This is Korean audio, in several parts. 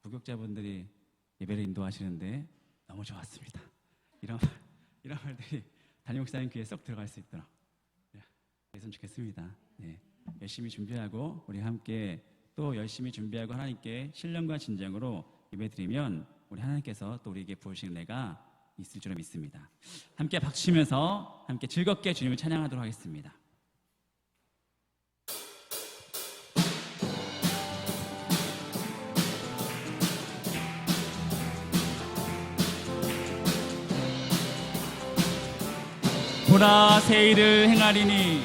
부교육자분들이 예배를 인도하시는데 너무 좋았습니다. 이런 말들이 담임 목사님 귀에 쏙 들어갈 수 있도록 그랬으면 좋겠습니다. 네. 열심히 준비하고 우리 함께 또 열심히 준비하고 하나님께 신령과 진정으로 예배드리면 우리 하나님께서 또 우리에게 부으시는 내가 있을 줄을 믿습니다. 함께 박수 치면서 함께 즐겁게 주님을 찬양하도록 하겠습니다. 보라 새 일을 행하리니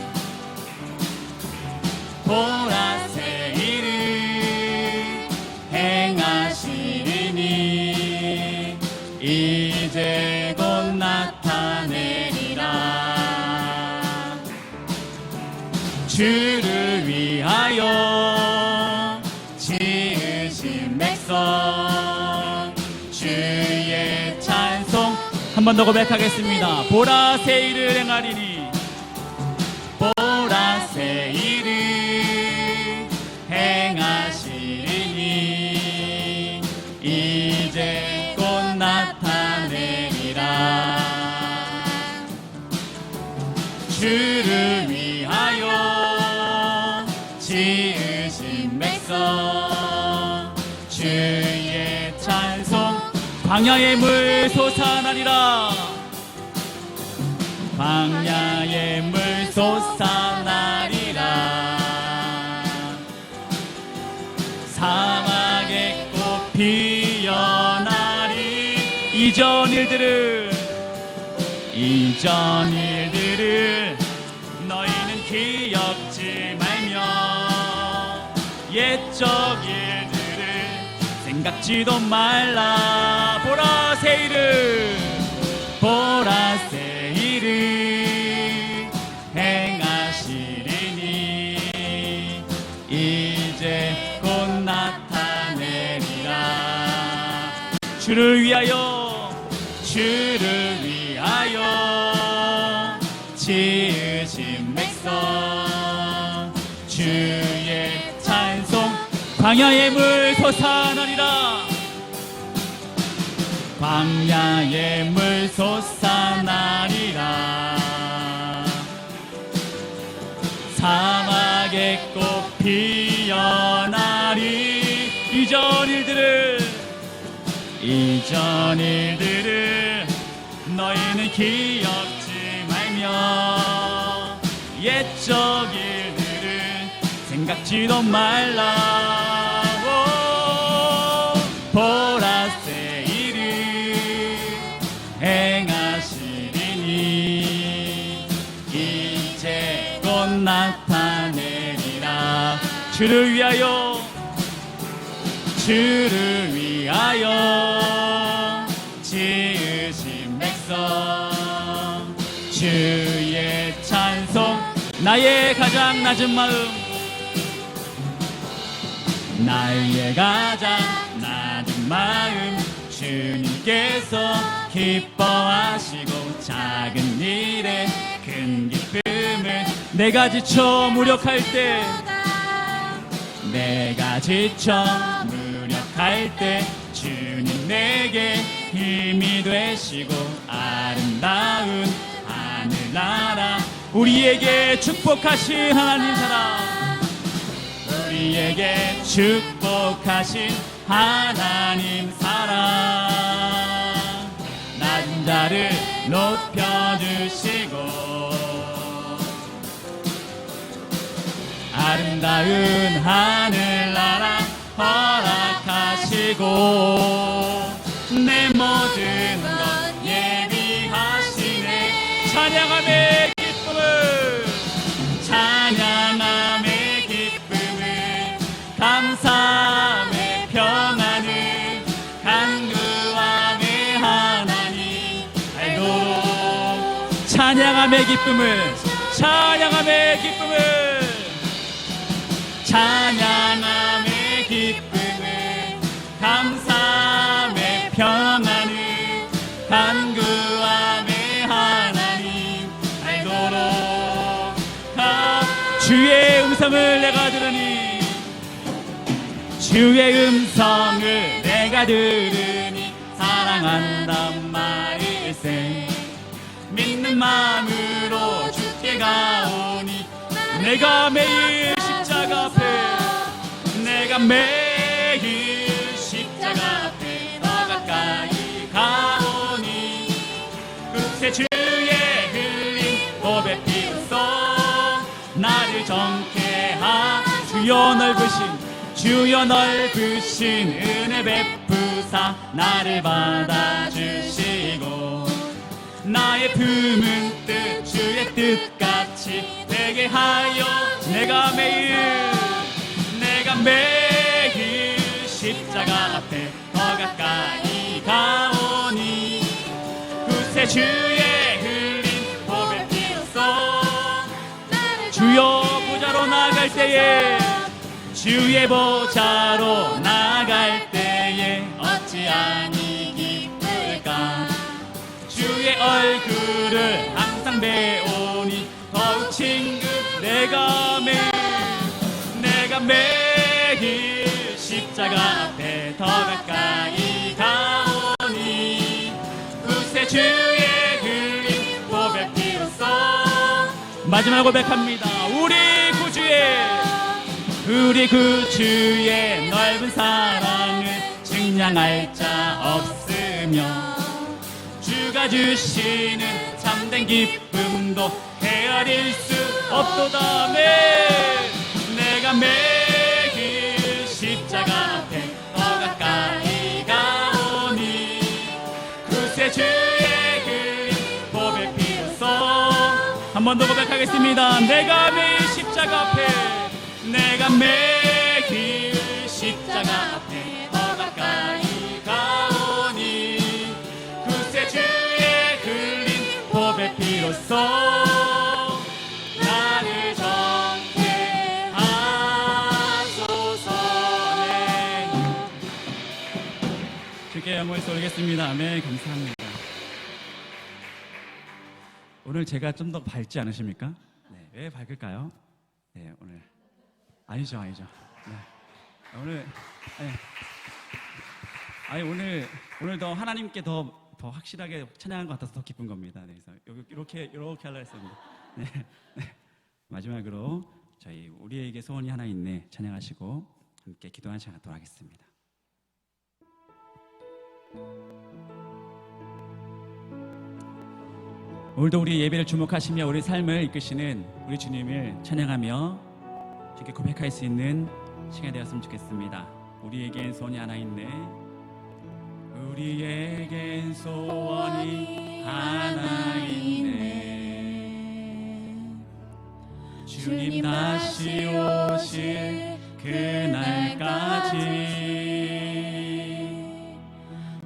보라 새 일을 행하시리니 이제 곧 나타내리라. 주를 위하여 지으신 백성 주의 찬송 한 번 더 고백하겠습니다. 보라 새 일을 행하리니 보라 새 일을 행하시리니 이제 곧 나타내리라. 주를 위하여 지으신 백성 주의 찬송 광야의 물 솟아나리라. 광야의 물 솟아나리라. 사막의 꽃 피어나리. 이전 일들을 너희는 기억지 말며 옛적 일들을 생각지도 말라. 보라 새 일을 보라 새 일을 행하시리니 이제 곧 나타내리라. 주를 위하여 지으신 백성 주의 찬송 광야의 물 솟아나리라. 광야의 물 솟아나리라. 사막의 꽃 피어나리. 이전 일들을 너희는 기억지 말며 옛적 일들을 생각지도 말라. 보라 새 일을 행하시리니 이제 곧 나타내리라. 주를 위하여 지으신 백성 주의 찬송. 나의 가장 낮은 마음 주님께서 기뻐하시고 작은 일에 큰 기쁨을 내가 지쳐 무력할 때 주님 내게 힘이 되시고 아름다운 하늘나라 우리에게 축복하신 하나님 사랑 우리에게 축복하신 하나님 사랑 낮은 자를 높여주시고 아름다운 하늘나라 허락하시고 내 모든 것 예비하시네. 찬양함의 기쁨을 감사함의 평안을 간구함의 하나님 알도록 찬양함의 기쁨을 감사함의 평안을 간구함의 하나님 알도록 주의 음성을 내가 들으니 주의 음성을 내가 들으니 사랑한단 말일세. 믿는 마음으로 주께 가오니 내가 매일 십자가 앞에 내가 매일 십자가 앞에 더 가까이 가오니 끝에 주의 흘린 보배 피우소 나를 정케 하 주여 넓으신 은혜 베푸사 나를 받아주시고 나의 품은 뜻 주의 뜻같이 되게 하여 내가 매일 십자가 앞에 더 가까이 가오니 그새 주의 흘린 보배 피우소 주여 보좌로 나갈 때에 주의 보좌로 나갈 때에 어찌하니 기쁠까 주의 얼굴을 항상 배우니 더욱 친구 내가 매일 십자가 앞에 더 가까이 가오니 그새 주의 흘린 보배 피우소 마지막 고백합니다. 우리 구주의 넓은 사랑을 증량할 자 없으며 주가 주시는 참된 기쁨도 헤아릴 수 없도다. 내가 매일 십자가 앞에 더 가까이 가오니 그새 주의 흘린 보배 피우소 한 번 더 고백하겠습니다. 내가 매일 십자가 앞에 십자가 앞에 더 가까이 가오니 그새 주의 흘린 보배 피로써 나를 정케 하소서네. 주께 영광을 돌리겠습니다. 아멘. 감사합니다. 오늘 제가 좀 더 밝지 않으십니까? 네, 왜 밝을까요? 네, 오늘 아니죠. 네. 오늘 더 하나님께 더 확실하게 찬양한 것 같아서 더 기쁜 겁니다. 네, 그래서 이렇게 하려 했습니다. 네. 마지막으로 저희 우리에게 소원이 하나 있네 찬양하시고 함께 기도하는 시간 갖도록 하겠습니다. 오늘도 우리 예배를 주목하시며 우리 삶을 이끄시는 우리 주님을 찬양하며 주께 고백할 수 있는 시간이 되었으면 좋겠습니다. 우리에겐 소원이 하나 있네. 우리에겐 소원이 하나 있네. 주님 다시 오실 그날까지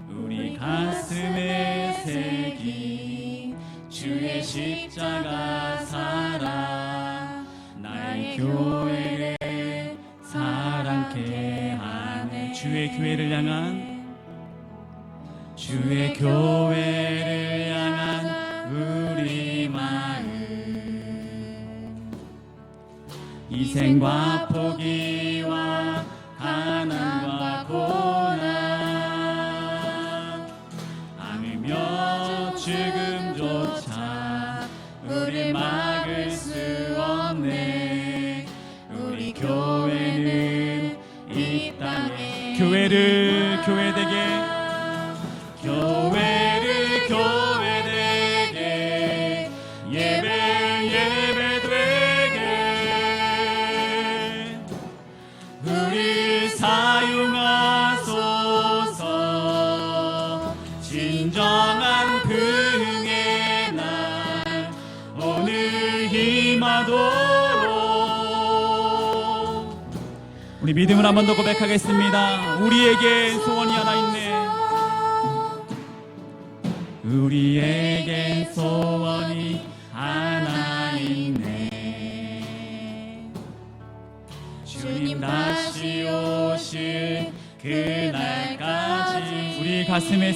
우리 가슴에 새긴 주의 십자가 사랑 나의 교회를 사랑케 하네. 주의 교회를 향한 우리 마음 희생과 포기와 가난과 고난 악이며 죽음조차 우리 막을 수 없네. 우리 교회는 이 땅에 교회되게 예배되게 우리 사용하소서. 진정한 부흥의 날 오늘 임하도록 우리 믿음을 한 번 더 고백하겠습니다. 우리에겐 소원이 하나 있네. 우리에겐 소원이 하나 있네. 주님 다시 오실 그날까지 우리 가슴에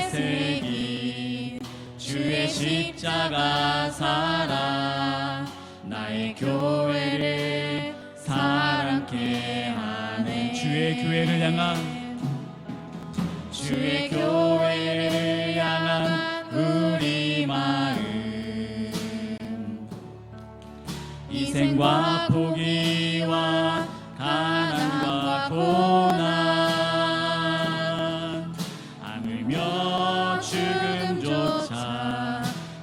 새긴 주의 십자가 사랑 나의 교회를 주의 교회를 향한 주의 교회를 향한 우리 마음 희생과 포기와 가난과 고난 하물며 죽음조차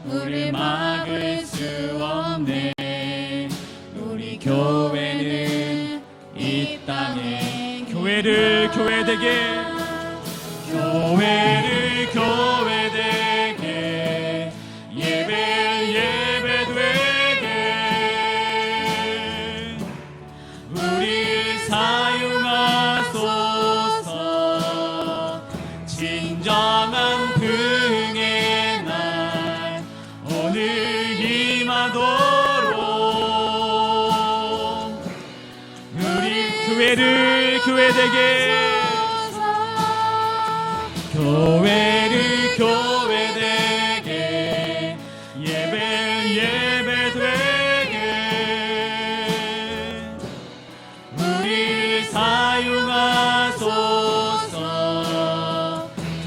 우릴 막을 수 없네. 우리 교회는 이 땅에 교회를 교회되게 교회를 교회되게 예배 예배되게 우리 사용하소서. 진정한 부흥의 날 오늘 임하도록 우리 교회를 교회되게 교회를 교회되게 예배 예배되게 우리 사용하소서.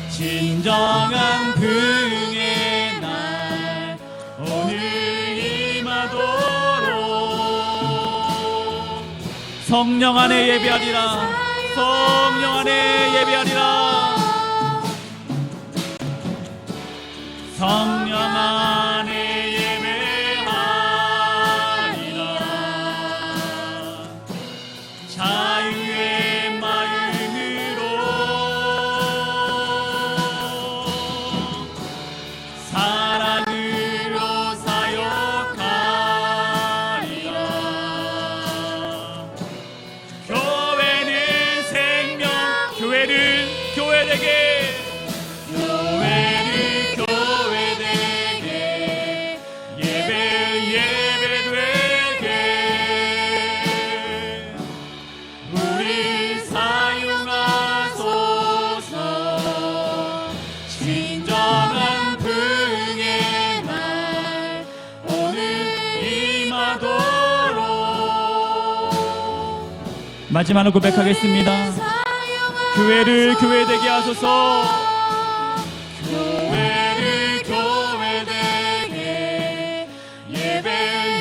진정한 부흥의 날 오늘 임하도록 성령 안에 예배하리라. 성령 안에 예배하리라. 성령 안에 예배하리라. 자유의 마음으로 사랑으로 사역하리라. 교회는 생명 교회를 교회되게 마지막으로 고백하겠습니다. 교회를 교회되게 하소서. 교회를 교회되게 예배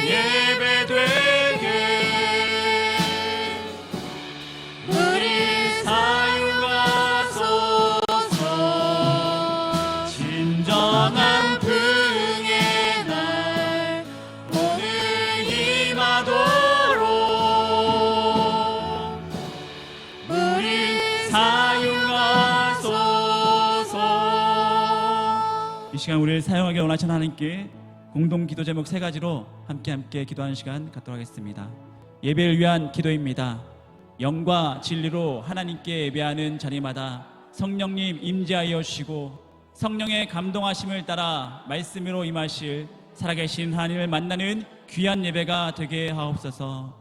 예배되게 우리 사용하소서. 진정한 부흥의 날 오늘 임하도록 이 시간 우리를 사용하기 원하시는 하나님께 공동 기도 제목 3가지로 함께 기도하는 시간 갖도록 하겠습니다. 예배를 위한 기도입니다. 영과 진리로 하나님께 예배하는 자리마다 성령님 임재하여 주시고 성령의 감동하심을 따라 말씀으로 임하실 살아계신 하나님을 만나는 귀한 예배가 되게 하옵소서.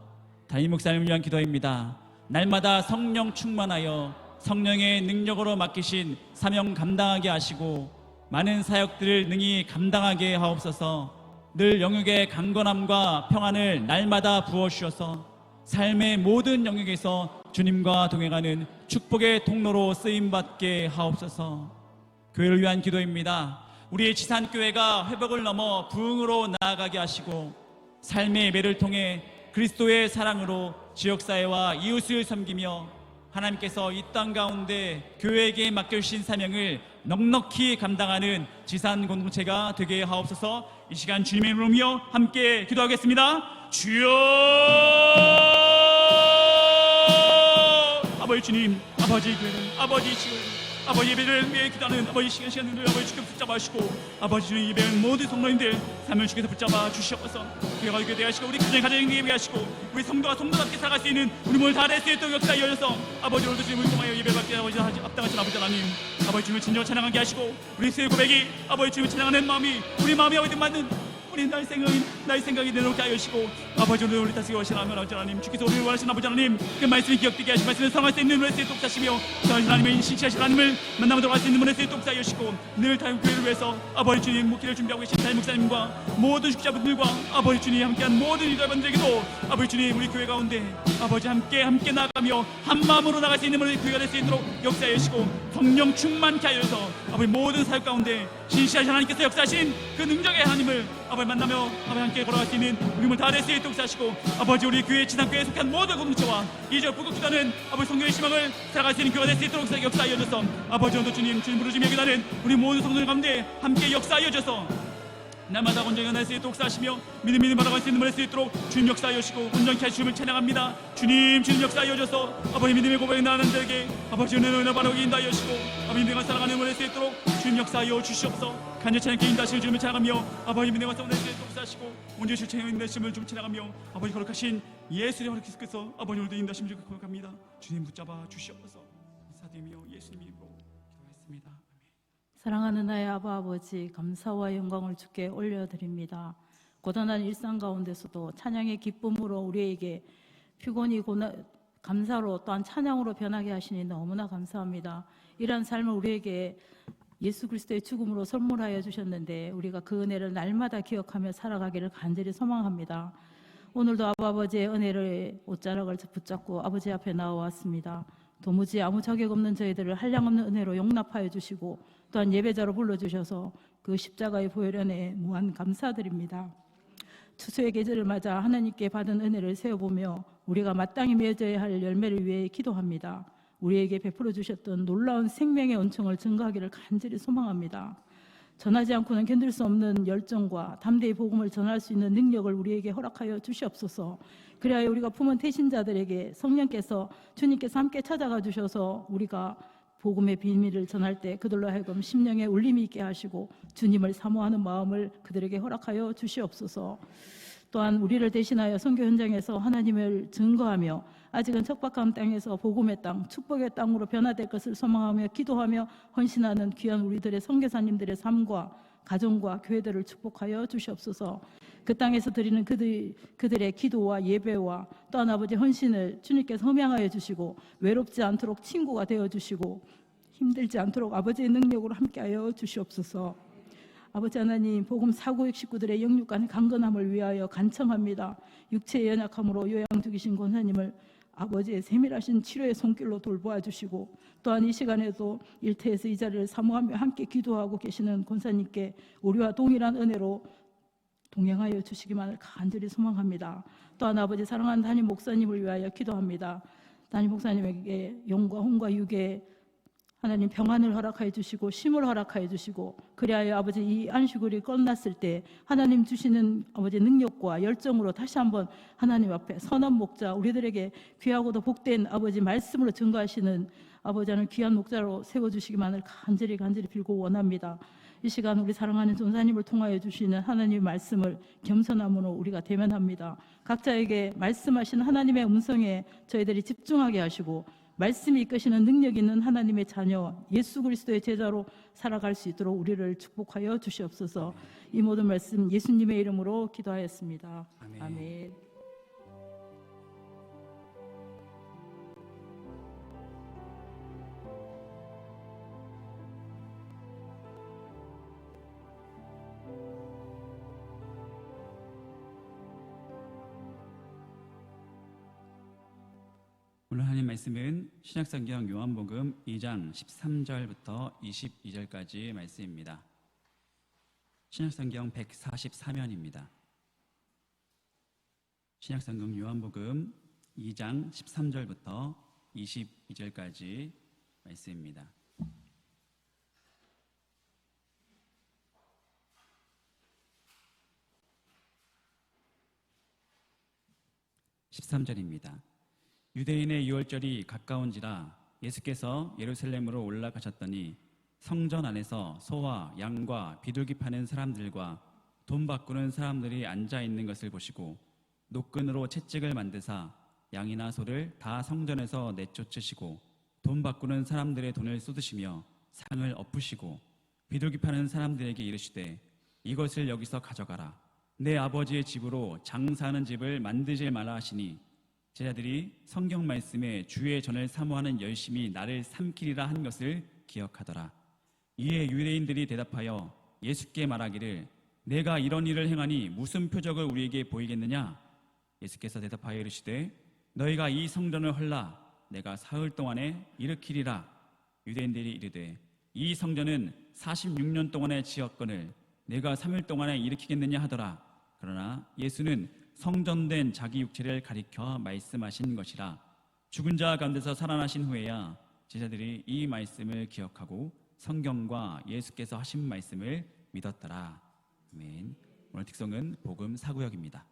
담임 목사님을 위한 기도입니다. 날마다 성령 충만하여 성령의 능력으로 맡기신 사명 감당하게 하시고 많은 사역들을 능히 감당하게 하옵소서. 늘 영역의 강건함과 평안을 날마다 부어주셔서 삶의 모든 영역에서 주님과 동행하는 축복의 통로로 쓰임받게 하옵소서. 교회를 위한 기도입니다. 우리의 지산교회가 회복을 넘어 부흥으로 나아가게 하시고 삶의 예배를 통해 그리스도의 사랑으로 지역사회와 이웃을 섬기며 하나님께서 이 땅 가운데 교회에게 맡겨주신 사명을 넉넉히 감당하는 지산 공동체가 되게 하옵소서. 이 시간 주님의 이름으로 함께 기도하겠습니다. 주여! 아버지 주님, 아버지 교회는 아버지 지금 아버지 예배를 위해 기도하는 아버지 시간을 아버지 주께서 붙잡아 주시고 아버지 주님 예배는 모든 성도님들 삶을 주께서 붙잡아 주시옵소서. 교회가 되게 대하시고 우리 가정이 예배 하시고 우리 성도가 성도답게 살아갈 수 있는 우리 몸을 다할 수 있도록 역사 이어져서 아버지 오늘도 주님을 통하여 예배 받게 아버지 앞당하신 아버지 하나님, 아버지 주님을 진정으로 찬양하게 하시고 우리 수의 고백이 아버지 주님을 찬양하는 마음이 우리 마음이 아버지 맞는 우리 나의 생각이 내놓게 하여 주시고 아버지 오늘 우리 다스리고 하시나면 아버지 하나님 주께서 우리를 원하시는 아버지 하나님 그 말씀이 기억되게 하시고 말씀을 성할 수 있는 은혜의 똑사시며 하나님의 신실하신 하나님을 만나보도록 할 수 있는 은혜의 똑사하여 주시고 늘 다임교회를 위해서 아버지 주님 목회를 준비하고 계신 다임 목사님과 모든 숙자분들과 아버지 주님 함께한 모든 유다분들에게도 아버지 주님 우리 교회 가운데 아버지 함께 나아가며 한 마음으로 나갈 수 있는 우리 교회가 될 수 있도록 역사하여 주시고 성령 충만케 하여 주셔서 아버지 모든 사역 가운데 신실하신 하나님께서 역사하신 그 능력의 하나님을 아버지 만나며 아버지 함께 걸어갈 수 있는 우리를 다 될 수 있도록 역사하시고 아버지 우리 교회 지상교회에 속한 모든 공동체와 이제 북극주다는 아버지 성령의 희망을 살아갈 수 있는 교회가 될 수 있도록 역사하여 주셔서 아버지 오늘 주님 부르심에 기다는 우리 모든 성도들 가운데 함께 역사하여 주셔서 날마다 온전히 날 수 있도록 사시며 믿음 받아갈 수 있는 은혜 수 있도록 주님 역사하여 주시고 온전케 하신 주님을 찬양합니다. 주님 역사하여 주셔서 아버지 믿음의 고백이 나는 자에게 아버지 은혜를 바라게 인도하여 주시고 아버지 믿음과 살아가는 은혜 수 있도록 주님 역사하여 주시옵소서. 간절히 찬양케 인도하시는 주님을 찬양하며 아버지 믿음과 살아가는 은혜 수 있도록 사시고 온전히 실체의 인도하심을 좀 찬양하며 아버지 거룩하신 예수의 허락께서 아버지 오늘도 인도하심을 고백합니다. 주님 붙잡아 주시옵소서. 사드리며 예수님 이름으로 기도했습니다. 사랑하는 나의 아버지, 감사와 영광을 주께 올려드립니다. 고단한 일상 가운데서도 찬양의 기쁨으로 우리에게 피곤이 감사로 또한 찬양으로 변하게 하시니 너무나 감사합니다. 이러한 삶을 우리에게 예수 그리스도의 죽음으로 선물하여 주셨는데 우리가 그 은혜를 날마다 기억하며 살아가기를 간절히 소망합니다. 오늘도 아버지의 은혜를 옷자락을 붙잡고 아버지 앞에 나와왔습니다. 도무지 아무 자격 없는 저희들을 한량없는 은혜로 용납하여 주시고 또한 예배자로 불러주셔서 그 십자가의 보혈연에 무한 감사드립니다. 추수의 계절을 맞아 하나님께 받은 은혜를 세어보며 우리가 마땅히 맺어야 할 열매를 위해 기도합니다. 우리에게 베풀어 주셨던 놀라운 생명의 은총을 증거하기를 간절히 소망합니다. 전하지 않고는 견딜 수 없는 열정과 담대히 복음을 전할 수 있는 능력을 우리에게 허락하여 주시옵소서. 그래야 우리가 품은 태신자들에게 성령께서 주님께서 함께 찾아가 주셔서 우리가 복음의 비밀을 전할 때 그들로 하여금 심령에 울림이 있게 하시고 주님을 사모하는 마음을 그들에게 허락하여 주시옵소서. 또한 우리를 대신하여 선교 현장에서 하나님을 증거하며 아직은 척박한 땅에서 복음의 땅, 축복의 땅으로 변화될 것을 소망하며 기도하며 헌신하는 귀한 우리들의 선교사님들의 삶과 가정과 교회들을 축복하여 주시옵소서. 그 땅에서 드리는 그들의 기도와 예배와 또한 아버지 헌신을 주님께서 흠양하여 주시고 외롭지 않도록 친구가 되어주시고 힘들지 않도록 아버지의 능력으로 함께하여 주시옵소서. 아버지 하나님, 복음 사고육 식구들의 영육간 강건함을 위하여 간청합니다. 육체의 연약함으로 요양 중이신 권사님을 아버지의 세밀하신 치료의 손길로 돌보아 주시고 또한 이 시간에도 일터에서 이 자리를 사모하며 함께 기도하고 계시는 권사님께 우리와 동일한 은혜로 동행하여 주시기만을 간절히 소망합니다. 또한 아버지 사랑하는 담임 목사님을 위하여 기도합니다. 담임 목사님에게 영과 혼과 육에 하나님 평안을 허락하여 주시고 쉼을 허락하여 주시고 그리하여 아버지 이 안식일이 끝났을 때 하나님 주시는 아버지 능력과 열정으로 다시 한번 하나님 앞에 선한 목자 우리들에게 귀하고도 복된 아버지 말씀으로 증거하시는 아버지 하는 귀한 목자로 세워주시기만을 간절히 빌고 원합니다. 이 시간 우리 사랑하는 전사님을 통하여 주시는 하나님의 말씀을 겸손함으로 우리가 대면합니다. 각자에게 말씀하신 하나님의 음성에 저희들이 집중하게 하시고 말씀이 이끄시는 능력 있는 하나님의 자녀 예수 그리스도의 제자로 살아갈 수 있도록 우리를 축복하여 주시옵소서. 이 모든 말씀 예수님의 이름으로 기도하였습니다. 아멘. 아멘. 오늘 하나님 말씀은 신약성경 요한복음 2장 13절부터 22절까지 말씀입니다. 신약성경 144면입니다. 신약성경 요한복음 2장 13절부터 22절까지 말씀입니다. (13절입니다) 유대인의 유월절이 가까운지라 예수께서 예루살렘으로 올라가셨더니 성전 안에서 소와 양과 비둘기 파는 사람들과 돈 바꾸는 사람들이 앉아 있는 것을 보시고 노끈으로 채찍을 만드사 양이나 소를 다 성전에서 내쫓으시고 돈 바꾸는 사람들의 돈을 쏟으시며 상을 엎으시고 비둘기 파는 사람들에게 이르시되 이것을 여기서 가져가라. 내 아버지의 집으로 장사하는 집을 만드질 말라 하시니 제자들이 성경 말씀에 주의 전을 사모하는 열심히 나를 삼키리라 한 것을 기억하더라. 이에 유대인들이 대답하여 예수께 말하기를 내가 이런 일을 행하니 무슨 표적을 우리에게 보이겠느냐? 예수께서 대답하여 이르시되 너희가 이 성전을 헐라 내가 사흘 동안에 일으키리라. 유대인들이 이르되 이 성전은 46년 동안에 지었거늘 내가 3일 동안에 일으키겠느냐 하더라. 그러나 예수는 성전된 자기 육체를 가리켜 말씀하신 것이라. 죽은 자 가운데서 살아나신 후에야 제자들이 이 말씀을 기억하고 성경과 예수께서 하신 말씀을 믿었더라. 아멘. 오늘 특성은 복음 사구역입니다.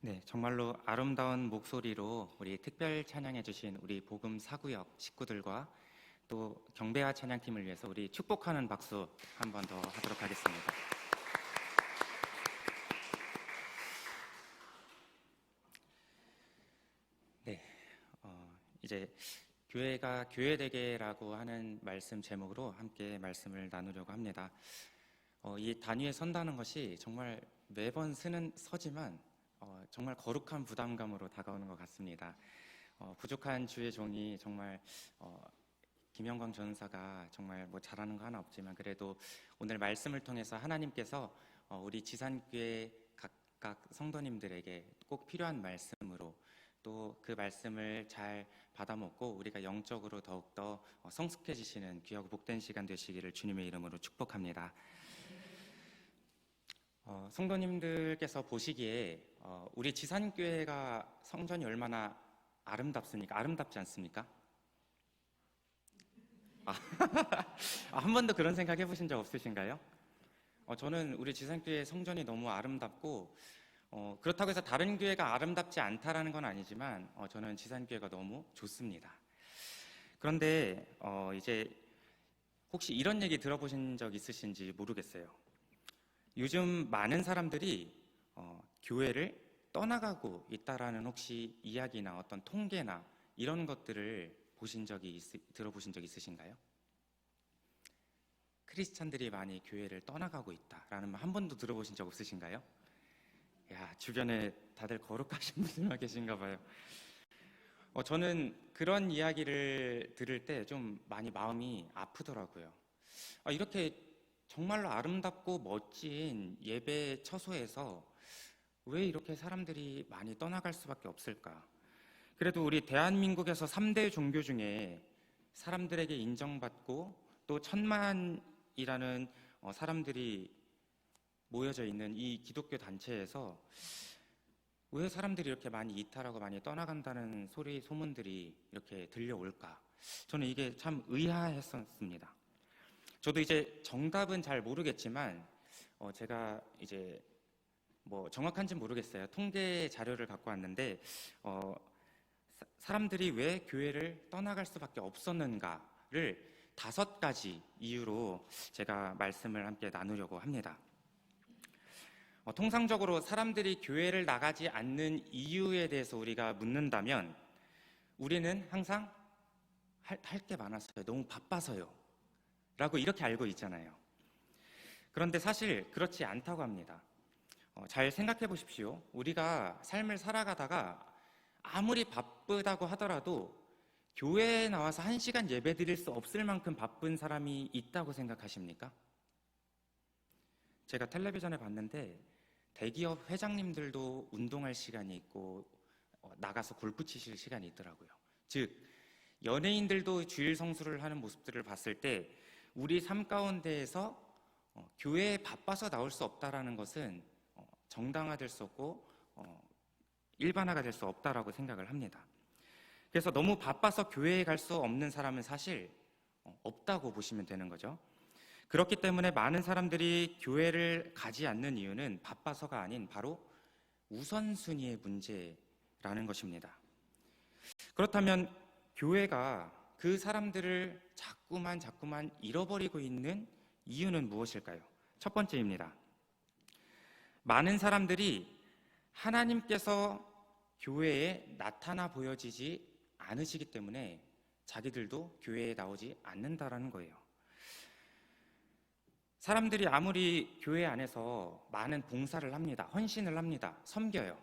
네, 정말로 아름다운 목소리로 우리 특별 찬양해 주신 우리 복음 사구역 식구들과 또 경배와 찬양팀을 위해서 우리 축복하는 박수 한 번 더 하도록 하겠습니다. 네, 이제 교회가 교회되게라고 하는 말씀 제목으로 함께 말씀을 나누려고 합니다. 이 단위에 선다는 것이 정말 매번 쓰는 서지만 정말 거룩한 부담감으로 다가오는 것 같습니다. 부족한 주의 종이 정말 김영광 전사가 정말 뭐 잘하는 거 하나 없지만 그래도 오늘 말씀을 통해서 하나님께서 우리 지산교회 각각 성도님들에게 꼭 필요한 말씀으로 또 그 말씀을 잘 받아먹고 우리가 영적으로 더욱더 성숙해지시는 귀하고 복된 시간 되시기를 주님의 이름으로 축복합니다. 성도님들께서 보시기에 우리 지산교회가 성전이 얼마나 아름답습니까? 아름답지 않습니까? 한 번도 그런 생각 해보신 적 없으신가요? 저는 우리 지산교회 성전이 너무 아름답고 그렇다고 해서 다른 교회가 아름답지 않다라는 건 아니지만 저는 지산교회가 너무 좋습니다. 그런데 이제 혹시 이런 얘기 들어보신 적 있으신지 모르겠어요. 요즘 많은 사람들이 교회를 떠나가고 있다라는 혹시 이야기나 어떤 통계나 이런 것들을 들어보신 적 있으신가요? 크리스찬들이 많이 교회를 떠나가고 있다라는 말 한 번도 들어보신 적 없으신가요? 야, 주변에 다들 거룩하신 분들만 계신가 봐요. 저는 그런 이야기를 들을 때 좀 많이 마음이 아프더라고요. 이렇게 정말로 아름답고 멋진 예배 처소에서 왜 이렇게 사람들이 많이 떠나갈 수밖에 없을까? 그래도 우리 대한민국에서 3대 종교 중에 사람들에게 인정받고 또 천만이라는 사람들이 모여져 있는 이 기독교 단체에서 왜 사람들이 이렇게 많이 이탈하고 많이 떠나간다는 소문들이 이렇게 들려올까? 저는 이게 참 의아했었습니다. 저도 이제 정답은 잘 모르겠지만 제가 이제 뭐 정확한지는 모르겠어요. 통계 자료를 갖고 왔는데 사람들이 왜 교회를 떠나갈 수밖에 없었는가를 5가지 이유로 제가 말씀을 함께 나누려고 합니다. 통상적으로 사람들이 교회를 나가지 않는 이유에 대해서 우리가 묻는다면 우리는 항상 할 게 많았어요. 너무 바빠서요. 라고 이렇게 알고 있잖아요. 그런데 사실 그렇지 않다고 합니다. 잘 생각해 보십시오. 우리가 삶을 살아가다가 아무리 바쁘다고 하더라도 교회에 나와서 1시간 예배 드릴 수 없을 만큼 바쁜 사람이 있다고 생각하십니까? 제가 텔레비전에 봤는데 대기업 회장님들도 운동할 시간이 있고 나가서 골프 치실 시간이 있더라고요. 즉 연예인들도 주일 성수를 하는 모습들을 봤을 때 우리 삶 가운데에서 교회에 바빠서 나올 수 없다라는 것은 정당화될 수 없고 일반화가 될 수 없다라고 생각을 합니다. 그래서 너무 바빠서 교회에 갈 수 없는 사람은 사실 없다고 보시면 되는 거죠. 그렇기 때문에 많은 사람들이 교회를 가지 않는 이유는 바빠서가 아닌 바로 우선순위의 문제라는 것입니다. 그렇다면 교회가 그 사람들을 자꾸만 잃어버리고 있는 이유는 무엇일까요? 첫 번째입니다. 많은 사람들이 하나님께서 교회에 나타나 보여지지 않으시기 때문에 자기들도 교회에 나오지 않는다라는 거예요. 사람들이 아무리 교회 안에서 많은 봉사를 합니다. 헌신을 합니다. 섬겨요.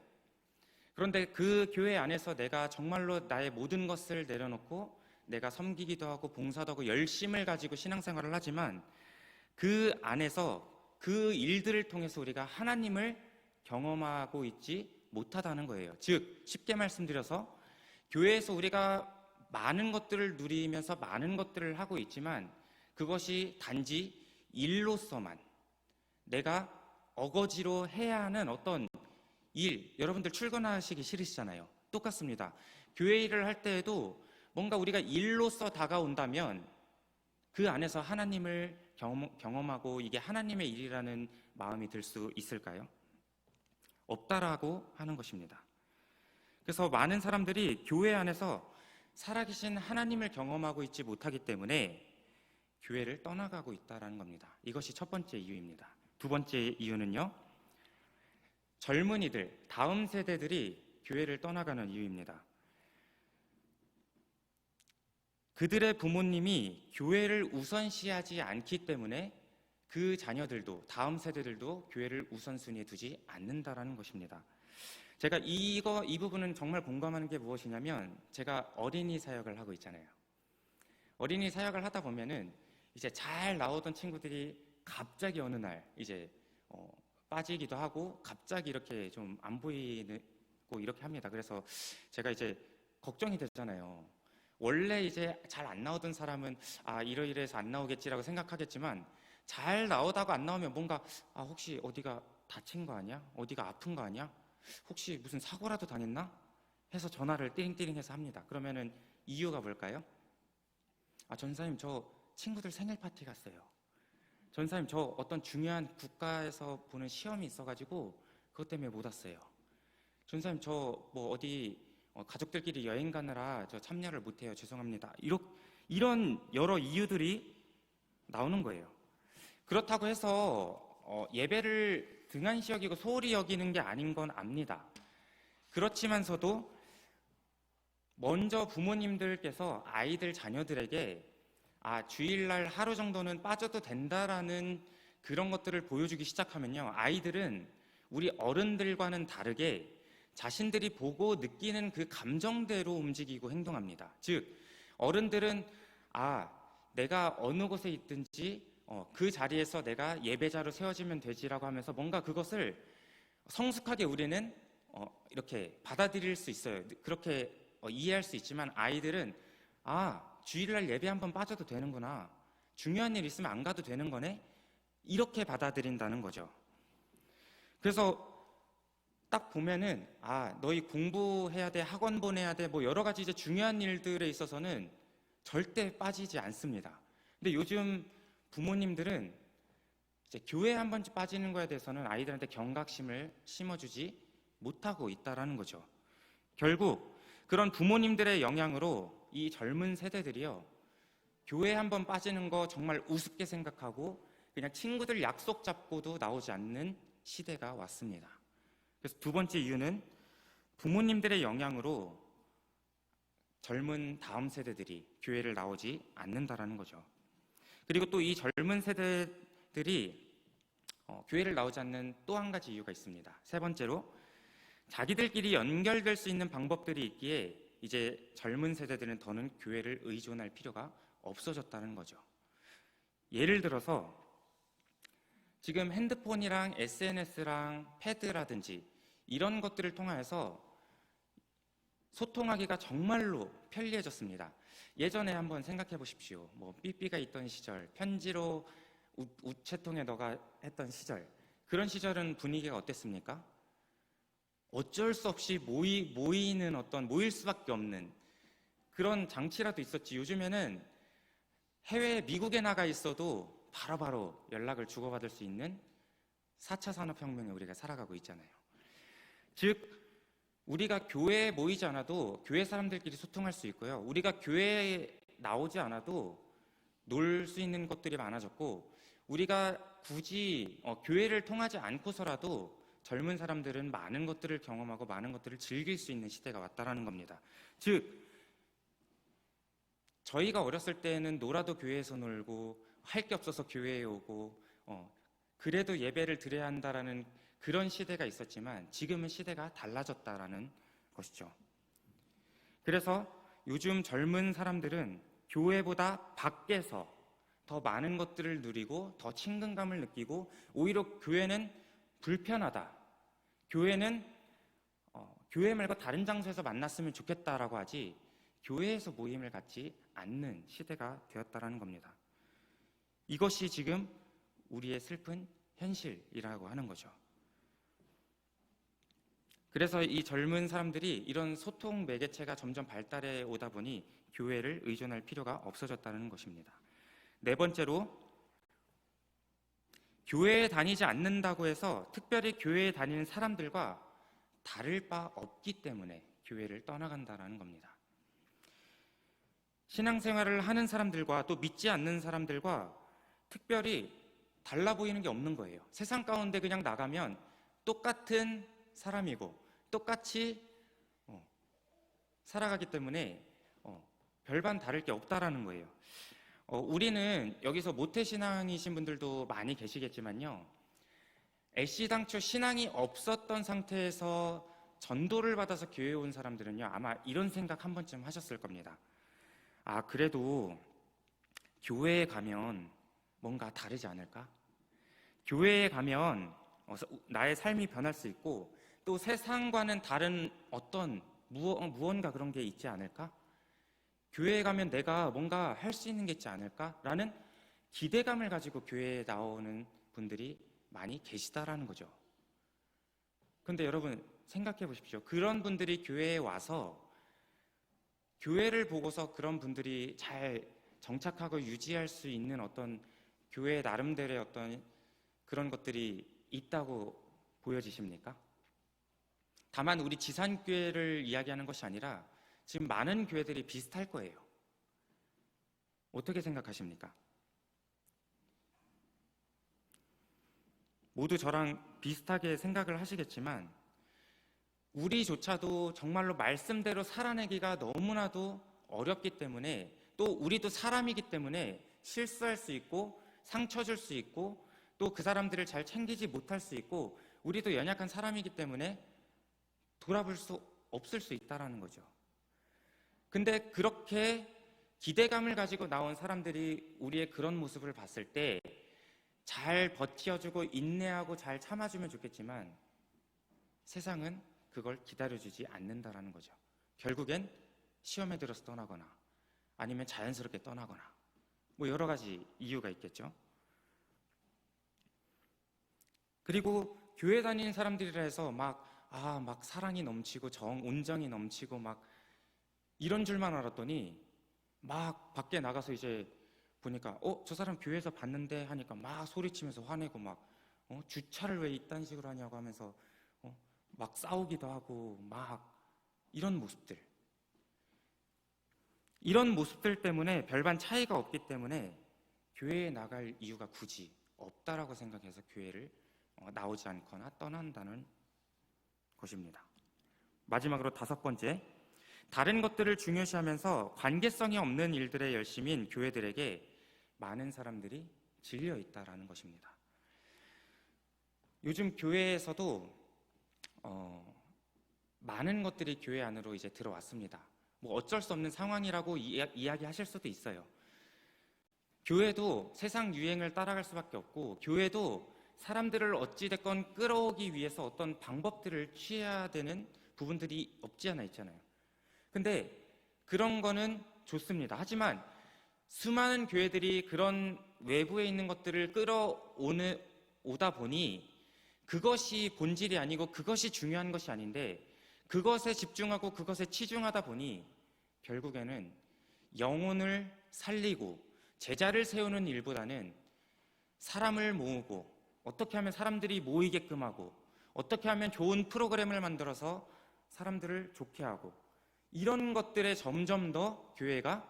그런데 그 교회 안에서 내가 정말로 나의 모든 것을 내려놓고 내가 섬기기도 하고 봉사도 하고 열심을 가지고 신앙생활을 하지만 그 안에서 그 일들을 통해서 우리가 하나님을 경험하고 있지 못하다는 거예요. 즉 쉽게 말씀드려서 교회에서 우리가 많은 것들을 누리면서 많은 것들을 하고 있지만 그것이 단지 일로서만 내가 어거지로 해야 하는 어떤 일, 여러분들 출근하시기 싫으시잖아요. 똑같습니다. 교회 일을 할 때에도 뭔가 우리가 일로서 다가온다면 그 안에서 하나님을 경험하고 이게 하나님의 일이라는 마음이 들 수 있을까요? 없다라고 하는 것입니다. 그래서 많은 사람들이 교회 안에서 살아계신 하나님을 경험하고 있지 못하기 때문에 교회를 떠나가고 있다는 겁니다. 이것이 첫 번째 이유입니다. 두 번째 이유는요, 젊은이들, 다음 세대들이 교회를 떠나가는 이유입니다. 그들의 부모님이 교회를 우선시하지 않기 때문에 그 자녀들도, 다음 세대들도 교회를 우선순위에 두지 않는다라는 것입니다. 제가 이 부분은 정말 공감하는 게 무엇이냐면, 제가 어린이 사역을 하고 있잖아요. 어린이 사역을 하다 보면은 이제 잘 나오던 친구들이 갑자기 어느 날 이제 빠지기도 하고 갑자기 이렇게 좀 안 보이고 이렇게 합니다. 그래서 제가 이제 걱정이 됐잖아요. 원래 이제 잘 안 나오던 사람은 이러이러해서 안 나오겠지라고 생각하겠지만 잘 나오다가 안 나오면 뭔가 혹시 어디가 다친 거 아니야? 어디가 아픈 거 아니야? 혹시 무슨 사고라도 당했나? 해서 전화를 띠링띠링해서 합니다. 그러면은 이유가 뭘까요? 전사님 저 친구들 생일 파티 갔어요. 전사님 저 어떤 중요한 국가에서 보는 시험이 있어가지고 그것 때문에 못 왔어요. 전사님 저 뭐 어디 가족들끼리 여행 가느라 저 참여를 못해요. 죄송합니다. 이런 여러 이유들이 나오는 거예요. 그렇다고 해서 예배를 등한시 여기고 소홀히 여기는 게 아닌 건 압니다. 그렇지만서도 먼저 부모님들께서 아이들 자녀들에게 주일날 하루 정도는 빠져도 된다라는 그런 것들을 보여주기 시작하면요, 아이들은 우리 어른들과는 다르게 자신들이 보고 느끼는 그 감정대로 움직이고 행동합니다. 즉, 어른들은 내가 어느 곳에 있든지 그 자리에서 내가 예배자로 세워지면 되지라고 하면서 뭔가 그것을 성숙하게 우리는 이렇게 받아들일 수 있어요. 그렇게 이해할 수 있지만, 아이들은 주일날 예배 한번 빠져도 되는구나, 중요한 일 있으면 안 가도 되는 거네, 이렇게 받아들인다는 거죠. 그래서 딱 보면은 너희 공부해야 돼, 학원 보내야 돼, 뭐 여러 가지 이제 중요한 일들에 있어서는 절대 빠지지 않습니다. 근데 요즘 부모님들은 이제 교회 한 번쯤 빠지는 거에 대해서는 아이들한테 경각심을 심어주지 못하고 있다라는 거죠. 결국 그런 부모님들의 영향으로 이 젊은 세대들이요, 교회 한 번 빠지는 거 정말 우습게 생각하고 그냥 친구들 약속 잡고도 나오지 않는 시대가 왔습니다. 그래서 두 번째 이유는 부모님들의 영향으로 젊은 다음 세대들이 교회를 나오지 않는다라는 거죠. 그리고 또 이 젊은 세대들이 교회를 나오지 않는 또 한 가지 이유가 있습니다. 세 번째로, 자기들끼리 연결될 수 있는 방법들이 있기에 이제 젊은 세대들은 더는 교회를 의존할 필요가 없어졌다는 거죠. 예를 들어서 지금 핸드폰이랑 SNS랑 패드라든지 이런 것들을 통해서 소통하기가 정말로 편리해졌습니다. 예전에 한번 생각해 보십시오. 뭐 삐삐가 있던 시절, 편지로 우체통에 넣어가 했던 시절, 그런 시절은 분위기가 어땠습니까? 어쩔 수 없이 모일 수밖에 없는 그런 장치라도 있었지. 요즘에는 해외 미국에 나가 있어도 바로바로 연락을 주고받을 수 있는 4차 산업혁명에 우리가 살아가고 있잖아요. 즉, 우리가 교회에 모이지 않아도 교회 사람들끼리 소통할 수 있고요, 우리가 교회에 나오지 않아도 놀 수 있는 것들이 많아졌고, 우리가 굳이 교회를 통하지 않고서라도 젊은 사람들은 많은 것들을 경험하고 많은 것들을 즐길 수 있는 시대가 왔다라는 겁니다. 즉, 저희가 어렸을 때는 놀아도 교회에서 놀고 할 게 없어서 교회에 오고 그래도 예배를 드려야 한다라는 그런 시대가 있었지만, 지금은 시대가 달라졌다라는 것이죠. 그래서 요즘 젊은 사람들은 교회보다 밖에서 더 많은 것들을 누리고 더 친근감을 느끼고, 오히려 교회는 불편하다, 교회는 교회 말고 다른 장소에서 만났으면 좋겠다라고 하지 교회에서 모임을 갖지 않는 시대가 되었다라는 겁니다. 이것이 지금 우리의 슬픈 현실이라고 하는 거죠. 그래서 이 젊은 사람들이 이런 소통 매개체가 점점 발달해 오다 보니 교회를 의존할 필요가 없어졌다는 것입니다. 네 번째로, 교회에 다니지 않는다고 해서 특별히 교회에 다니는 사람들과 다를 바 없기 때문에 교회를 떠나간다는 겁니다. 신앙생활을 하는 사람들과 또 믿지 않는 사람들과 특별히 달라 보이는 게 없는 거예요. 세상 가운데 그냥 나가면 똑같은 사람이고 똑같이 살아가기 때문에 별반 다를 게 없다라는 거예요. 우리는 여기서 모태신앙이신 분들도 많이 계시겠지만요, 애시당초 신앙이 없었던 상태에서 전도를 받아서 교회에 온 사람들은요, 아마 이런 생각 한 번쯤 하셨을 겁니다. 그래도 교회에 가면 뭔가 다르지 않을까? 교회에 가면 나의 삶이 변할 수 있고 또 세상과는 다른 어떤 무언가 그런 게 있지 않을까? 교회에 가면 내가 뭔가 할 수 있는 게 있지 않을까? 라는 기대감을 가지고 교회에 나오는 분들이 많이 계시다라는 거죠. 그런데 여러분 생각해 보십시오. 그런 분들이 교회에 와서 교회를 보고서 그런 분들이 잘 정착하고 유지할 수 있는 어떤 교회 나름대로의 어떤 그런 것들이 있다고 보여지십니까? 다만 우리 지산교회를 이야기하는 것이 아니라 지금 많은 교회들이 비슷할 거예요. 어떻게 생각하십니까? 모두 저랑 비슷하게 생각을 하시겠지만 우리조차도 정말로 말씀대로 살아내기가 너무나도 어렵기 때문에, 또 우리도 사람이기 때문에 실수할 수 있고 상처 줄 수 있고 또 그 사람들을 잘 챙기지 못할 수 있고, 우리도 연약한 사람이기 때문에 돌아볼 수 없을 수 있다라는 거죠. 근데 그렇게 기대감을 가지고 나온 사람들이 우리의 그런 모습을 봤을 때 잘 버텨주고 인내하고 잘 참아주면 좋겠지만 세상은 그걸 기다려주지 않는다라는 거죠. 결국엔 시험에 들어서 떠나거나 아니면 자연스럽게 떠나거나 뭐 여러 가지 이유가 있겠죠. 그리고 교회 다니는 사람들이라 해서 막 사랑이 넘치고 온정이 넘치고 막 이런 줄만 알았더니 막 밖에 나가서 이제 보니까 저 사람 교회에서 봤는데 하니까 막 소리치면서 화내고 막 주차를 왜 이딴 식으로 하냐고 하면서 막 싸우기도 하고 막 이런 모습들 때문에 별반 차이가 없기 때문에 교회에 나갈 이유가 굳이 없다라고 생각해서 교회를 나오지 않거나 떠난다는 것입니다. 마지막으로 5번째, 다른 것들을 중요시하면서 관계성이 없는 일들에 열심인 교회들에게 많은 사람들이 질려 있다라는 것입니다. 요즘 교회에서도 많은 것들이 교회 안으로 이제 들어왔습니다. 뭐 어쩔 수 없는 상황이라고 이야기하실 수도 있어요. 교회도 세상 유행을 따라갈 수밖에 없고, 교회도 사람들을 어찌됐건 끌어오기 위해서 어떤 방법들을 취해야 되는 부분들이 없지 않아 있잖아요. 근데 그런 거는 좋습니다. 하지만 수많은 교회들이 그런 외부에 있는 것들을 끌어오다 보니 그것이 본질이 아니고 그것이 중요한 것이 아닌데, 그것에 집중하고 그것에 치중하다 보니 결국에는 영혼을 살리고 제자를 세우는 일보다는 사람을 모으고 어떻게 하면 사람들이 모이게끔 하고 어떻게 하면 좋은 프로그램을 만들어서 사람들을 좋게 하고, 이런 것들에 점점 더 교회가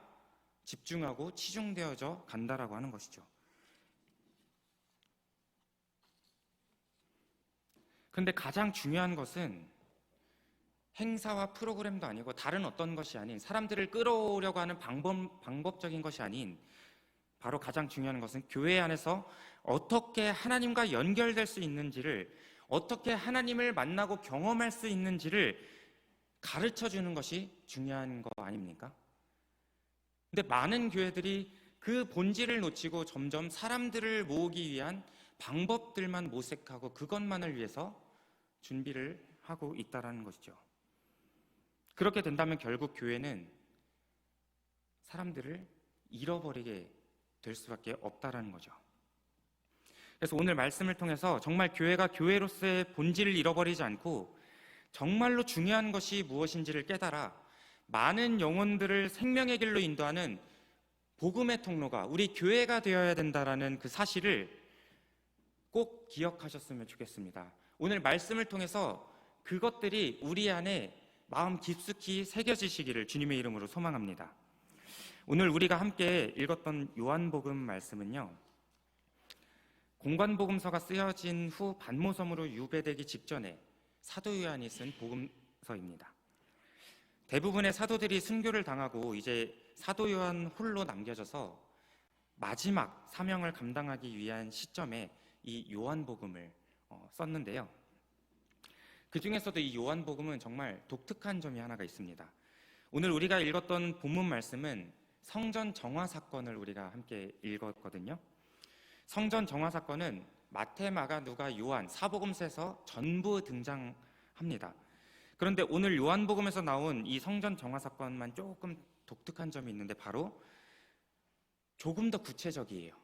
집중하고 치중되어져 간다라고 하는 것이죠. 근데 가장 중요한 것은 행사와 프로그램도 아니고 다른 어떤 것이 아닌, 사람들을 끌어오려고 하는 방법적인 것이 아닌, 바로 가장 중요한 것은 교회 안에서 어떻게 하나님과 연결될 수 있는지를, 어떻게 하나님을 만나고 경험할 수 있는지를 가르쳐 주는 것이 중요한 거 아닙니까? 근데 많은 교회들이 그 본질을 놓치고 점점 사람들을 모으기 위한 방법들만 모색하고 그것만을 위해서 준비를 하고 있다는 것이죠. 그렇게 된다면 결국 교회는 사람들을 잃어버리게 될 수밖에 없다는 거죠. 그래서 오늘 말씀을 통해서 정말 교회가 교회로서의 본질을 잃어버리지 않고 정말로 중요한 것이 무엇인지를 깨달아 많은 영혼들을 생명의 길로 인도하는 복음의 통로가 우리 교회가 되어야 된다는 그 사실을 꼭 기억하셨으면 좋겠습니다. 오늘 말씀을 통해서 그것들이 우리 안에 마음 깊숙이 새겨지시기를 주님의 이름으로 소망합니다. 오늘 우리가 함께 읽었던 요한복음 말씀은요, 공관복음서가 쓰여진 후 반모섬으로 유배되기 직전에 사도 요한이 쓴 복음서입니다. 대부분의 사도들이 순교를 당하고 이제 사도 요한 홀로 남겨져서 마지막 사명을 감당하기 위한 시점에 이 요한복음을 썼는데요. 그 중에서도 이 요한복음은 정말 독특한 점이 하나가 있습니다. 오늘 우리가 읽었던 본문 말씀은 성전 정화 사건을 우리가 함께 읽었거든요. 성전 정화 사건은 마태, 마가, 누가, 요한 사복음서에서 전부 등장합니다. 그런데 오늘 요한복음에서 나온 이 성전 정화 사건만 조금 독특한 점이 있는데 바로 조금 더 구체적이에요.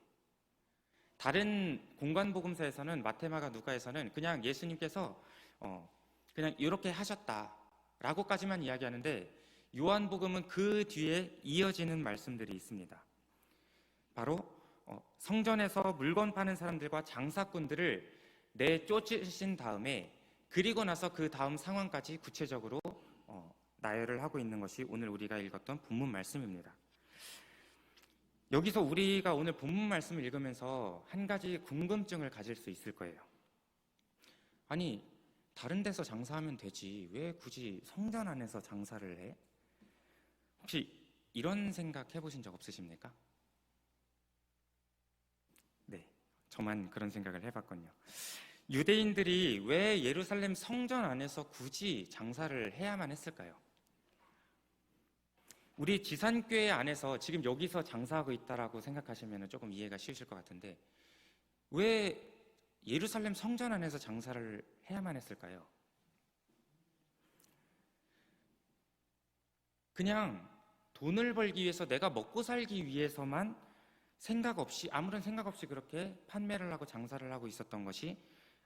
다른 공관복음서에서는 마태, 마가, 누가에서는 그냥 예수님께서 그냥 이렇게 하셨다라고까지만 이야기하는데, 요한복음은 그 뒤에 이어지는 말씀들이 있습니다. 바로 성전에서 물건 파는 사람들과 장사꾼들을 내쫓으신 다음에, 그리고 나서 그 다음 상황까지 구체적으로 나열을 하고 있는 것이 오늘 우리가 읽었던 본문 말씀입니다. 여기서 우리가 오늘 본문 말씀을 읽으면서 한 가지 궁금증을 가질 수 있을 거예요. 아니, 다른 데서 장사하면 되지, 왜 굳이 성전 안에서 장사를 해? 혹시 이런 생각 해보신 적 없으십니까? 네, 저만 그런 생각을 해봤거든요. 유대인들이 왜 예루살렘 성전 안에서 굳이 장사를 해야만 했을까요? 우리 지산교회 안에서 지금 여기서 장사하고 있다라고 생각하시면 조금 이해가 쉬우실 것 같은데, 왜 예루살렘 성전 안에서 장사를 해야만 했을까요? 그냥 돈을 벌기 위해서, 내가 먹고 살기 위해서만 아무런 생각 없이 그렇게 판매를 하고 장사를 하고 있었던 것이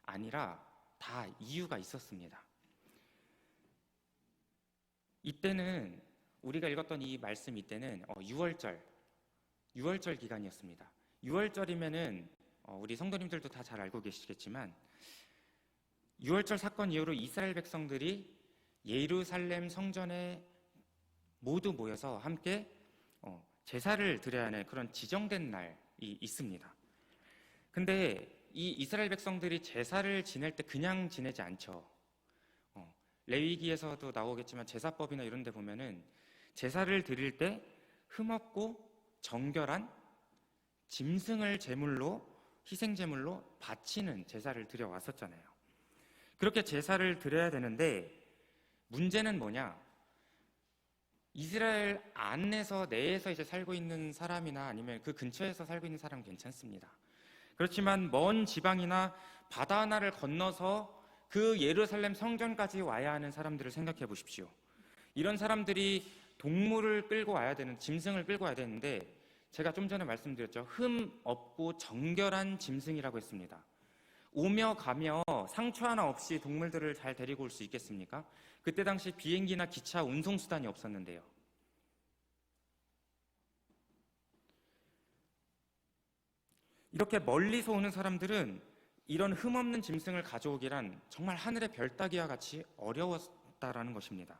아니라 다 이유가 있었습니다. 이때는, 우리가 읽었던 이 말씀 이때는 6월절 기간이었습니다. 6월절이면은 우리 성도님들도 다 잘 알고 계시겠지만, 6월절 사건 이후로 이스라엘 백성들이 예루살렘 성전에 모두 모여서 함께 제사를 드려야 하는 그런 지정된 날이 있습니다. 근데 이 이스라엘 백성들이 제사를 지낼 때 그냥 지내지 않죠. 레위기에서도 나오겠지만 제사법이나 이런 데 보면은 제사를 드릴 때 흠없고 정결한 짐승을 제물로, 희생 제물로 바치는 제사를 드려 왔었잖아요. 그렇게 제사를 드려야 되는데, 문제는 뭐냐? 이스라엘 안에서, 내에서 이제 살고 있는 사람이나 아니면 그 근처에서 살고 있는 사람은 괜찮습니다. 그렇지만 먼 지방이나 바다 하나를 건너서 그 예루살렘 성전까지 와야 하는 사람들을 생각해 보십시오. 이런 사람들이 동물을 끌고 와야 되는, 짐승을 끌고 와야 되는데, 제가 좀 전에 말씀드렸죠. 흠 없고 정결한 짐승이라고 했습니다. 오며 가며 상처 하나 없이 동물들을 잘 데리고 올 수 있겠습니까? 그때 당시 비행기나 기차 운송수단이 없었는데요. 이렇게 멀리서 오는 사람들은 이런 흠없는 짐승을 가져오기란 정말 하늘의 별 따기와 같이 어려웠다라는 것입니다.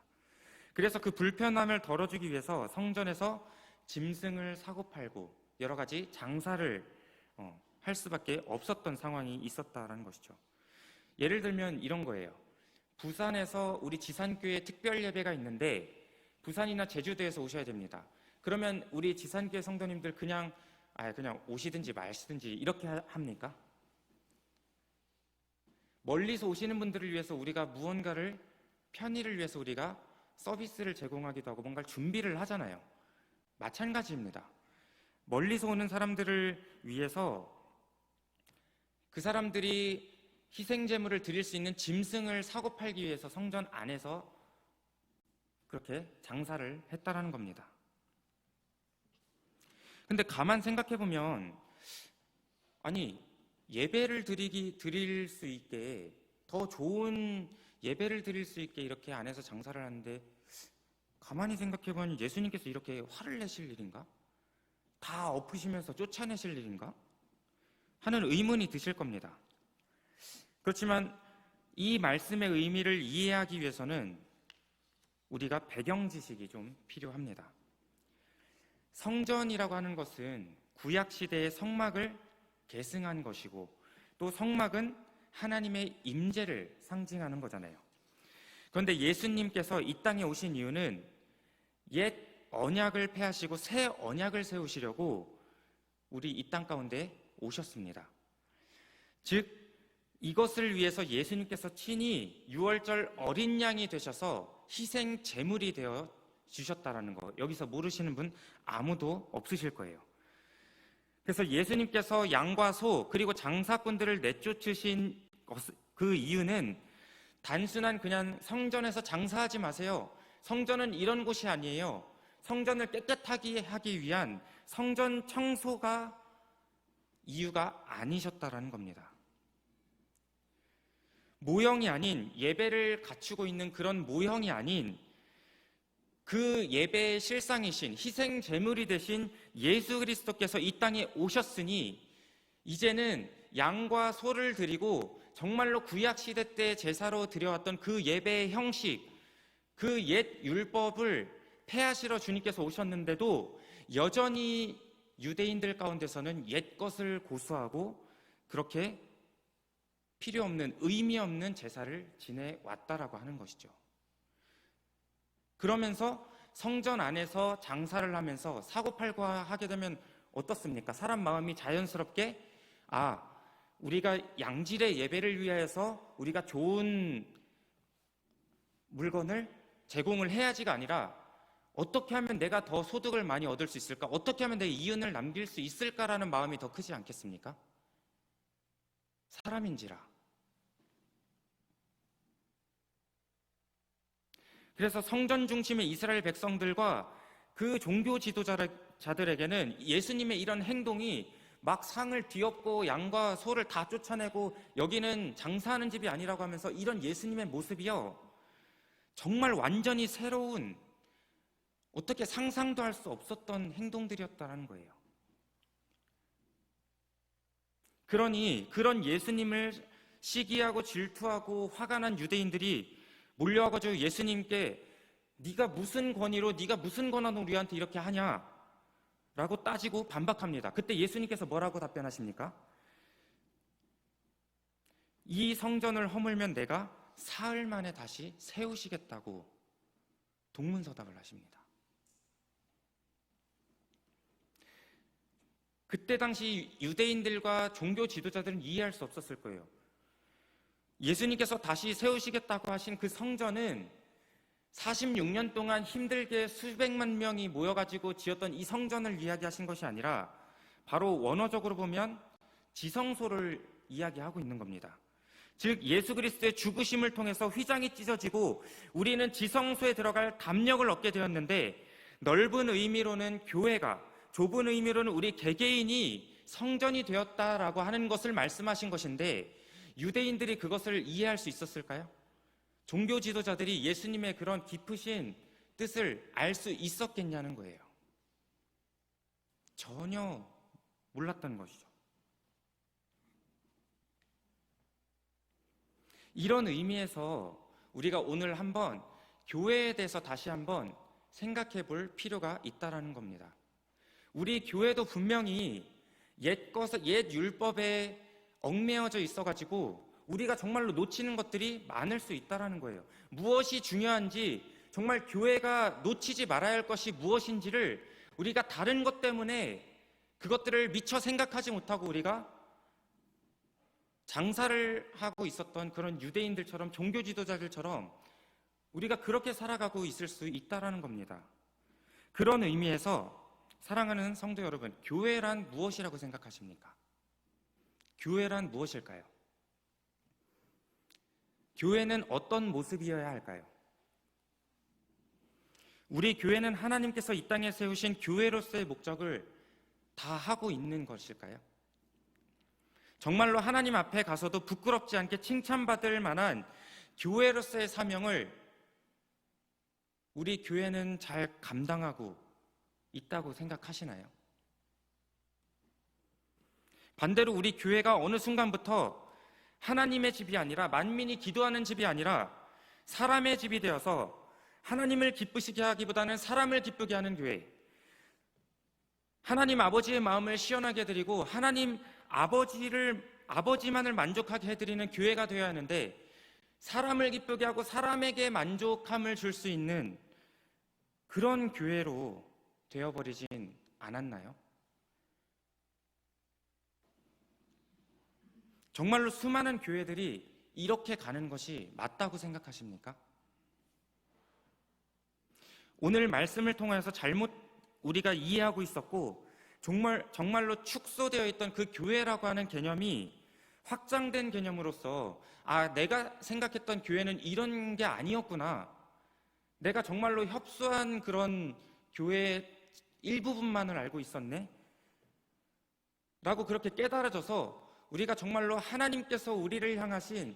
그래서 그 불편함을 덜어주기 위해서 성전에서 짐승을 사고 팔고 여러 가지 장사를 할 수밖에 없었던 상황이 있었다라는 것이죠. 예를 들면 이런 거예요. 부산에서 우리 지산교회 특별 예배가 있는데 부산이나 제주도에서 오셔야 됩니다. 그러면 우리 지산교회 성도님들 그냥 오시든지 마시든지 이렇게 합니까? 멀리서 오시는 분들을 위해서 우리가 무언가를, 편의를 위해서 우리가 서비스를 제공하기도 하고 뭔가를 준비를 하잖아요. 마찬가지입니다. 멀리서 오는 사람들을 위해서 그 사람들이 희생제물을 드릴 수 있는 짐승을 사고 팔기 위해서 성전 안에서 그렇게 장사를 했다라는 겁니다. 근데 가만 생각해 보면, 아니, 예배를 드릴 수 있게, 더 좋은 예배를 드릴 수 있게 이렇게 안에서 장사를 하는데, 가만히 생각해 보면 예수님께서 이렇게 화를 내실 일인가? 다 엎으시면서 쫓아내실 일인가? 하는 의문이 드실 겁니다. 그렇지만 이 말씀의 의미를 이해하기 위해서는 우리가 배경 지식이 좀 필요합니다. 성전이라고 하는 것은 구약시대의 성막을 계승한 것이고, 또 성막은 하나님의 임재를 상징하는 거잖아요. 그런데 예수님께서 이 땅에 오신 이유는 옛 언약을 폐하시고 새 언약을 세우시려고 우리 이 땅 가운데 오셨습니다. 즉, 이것을 위해서 예수님께서 친히 6월절 어린 양이 되셔서 희생 제물이 되어 주셨다라는 거, 여기서 모르시는 분 아무도 없으실 거예요. 그래서 예수님께서 양과 소 그리고 장사꾼들을 내쫓으신 그 이유는 단순한 그냥 성전에서 장사하지 마세요, 성전은 이런 곳이 아니에요, 성전을 깨끗하게 하기 위한 성전 청소가 이유가 아니셨다라는 겁니다. 모형이 아닌, 예배를 갖추고 있는 그런 모형이 아닌 그 예배의 실상이신, 희생 제물이 되신 예수 그리스도께서 이 땅에 오셨으니 이제는 양과 소를 드리고 정말로 구약 시대 때 제사로 드려왔던 그 예배의 형식, 그 옛 율법을 폐하시러 주님께서 오셨는데도 여전히 유대인들 가운데서는 옛 것을 고수하고 그렇게 필요 없는, 의미 없는 제사를 지내왔다라고 하는 것이죠. 그러면서 성전 안에서 장사를 하면서 사고팔고 하게 되면 어떻습니까? 사람 마음이 자연스럽게 우리가 양질의 예배를 위하여서 우리가 좋은 물건을 제공을 해야지가 아니라 어떻게 하면 내가 더 소득을 많이 얻을 수 있을까? 어떻게 하면 내 이윤을 남길 수 있을까라는 마음이 더 크지 않겠습니까? 사람인지라. 그래서 성전 중심의 이스라엘 백성들과 그 종교 지도자들에게는 예수님의 이런 행동이 막 상을 뒤엎고 양과 소를 다 쫓아내고 여기는 장사하는 집이 아니라고 하면서 이런 예수님의 모습이요, 정말 완전히 새로운, 어떻게 상상도 할 수 없었던 행동들이었다는 거예요. 그러니 그런 예수님을 시기하고 질투하고 화가 난 유대인들이 몰려와가지고 예수님께 네가 무슨 권위로, 네가 무슨 권한으로 우리한테 이렇게 하냐 라고 따지고 반박합니다. 그때 예수님께서 뭐라고 답변하십니까? 이 성전을 허물면 내가 사흘 만에 다시 세우시겠다고 동문서답을 하십니다. 그때 당시 유대인들과 종교 지도자들은 이해할 수 없었을 거예요. 예수님께서 다시 세우시겠다고 하신 그 성전은 46년 동안 힘들게 수백만 명이 모여가지고 지었던 이 성전을 이야기하신 것이 아니라 바로 원어적으로 보면 지성소를 이야기하고 있는 겁니다. 즉 예수 그리스도의 죽으심을 통해서 휘장이 찢어지고 우리는 지성소에 들어갈 담력을 얻게 되었는데, 넓은 의미로는 교회가, 좁은 의미로는 우리 개개인이 성전이 되었다라고 하는 것을 말씀하신 것인데, 유대인들이 그것을 이해할 수 있었을까요? 종교 지도자들이 예수님의 그런 깊으신 뜻을 알 수 있었겠냐는 거예요. 전혀 몰랐던 것이죠. 이런 의미에서 우리가 오늘 한번 교회에 대해서 다시 한번 생각해 볼 필요가 있다라는 겁니다. 우리 교회도 분명히 옛 율법에 얽매여져 있어가지고 우리가 정말로 놓치는 것들이 많을 수 있다라는 거예요. 무엇이 중요한지, 정말 교회가 놓치지 말아야 할 것이 무엇인지를 우리가 다른 것 때문에 그것들을 미처 생각하지 못하고 우리가 장사를 하고 있었던 그런 유대인들처럼, 종교 지도자들처럼 우리가 그렇게 살아가고 있을 수 있다라는 겁니다. 그런 의미에서 사랑하는 성도 여러분, 교회란 무엇이라고 생각하십니까? 교회란 무엇일까요? 교회는 어떤 모습이어야 할까요? 우리 교회는 하나님께서 이 땅에 세우신 교회로서의 목적을 다 하고 있는 것일까요? 정말로 하나님 앞에 가서도 부끄럽지 않게 칭찬받을 만한 교회로서의 사명을 우리 교회는 잘 감당하고 있다고 생각하시나요? 반대로 우리 교회가 어느 순간부터 하나님의 집이 아니라, 만민이 기도하는 집이 아니라 사람의 집이 되어서 하나님을 기쁘시게 하기보다는 사람을 기쁘게 하는 교회, 하나님 아버지의 마음을 시원하게 해드리고 하나님 아버지만을 만족하게 해드리는 교회가 되어야 하는데, 사람을 기쁘게 하고 사람에게 만족함을 줄 수 있는 그런 교회로 되어버리진 않았나요? 정말로 수많은 교회들이 이렇게 가는 것이 맞다고 생각하십니까? 오늘 말씀을 통해서 잘못 우리가 이해하고 있었고, 정말로 축소되어 있던 그 교회라고 하는 개념이 확장된 개념으로서, 내가 생각했던 교회는 이런 게 아니었구나, 내가 정말로 협소한 그런 교회의 일부분만을 알고 있었네 라고 그렇게 깨달아져서 우리가 정말로 하나님께서 우리를 향하신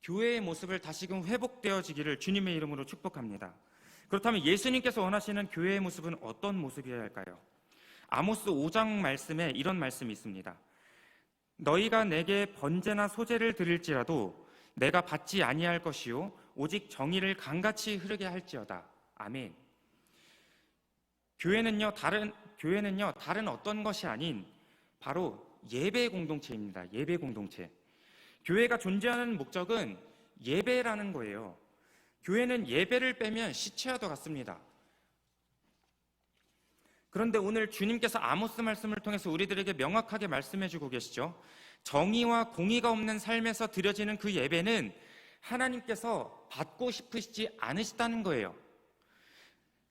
교회의 모습을 다시금 회복되어지기를 주님의 이름으로 축복합니다. 그렇다면 예수님께서 원하시는 교회의 모습은 어떤 모습이어야 할까요? 아모스 5장 말씀에 이런 말씀이 있습니다. 너희가 내게 번제나 소제를 드릴지라도 내가 받지 아니할 것이요 오직 정의를 강같이 흐르게 할지어다. 아멘. 교회는요, 다른 어떤 것이 아닌 바로 예배 공동체입니다. 예배 공동체. 교회가 존재하는 목적은 예배라는 거예요. 교회는 예배를 빼면 시체와도 같습니다. 그런데 오늘 주님께서 아모스 말씀을 통해서 우리들에게 명확하게 말씀해 주고 계시죠. 정의와 공의가 없는 삶에서 드려지는 그 예배는 하나님께서 받고 싶으시지 않으시다는 거예요.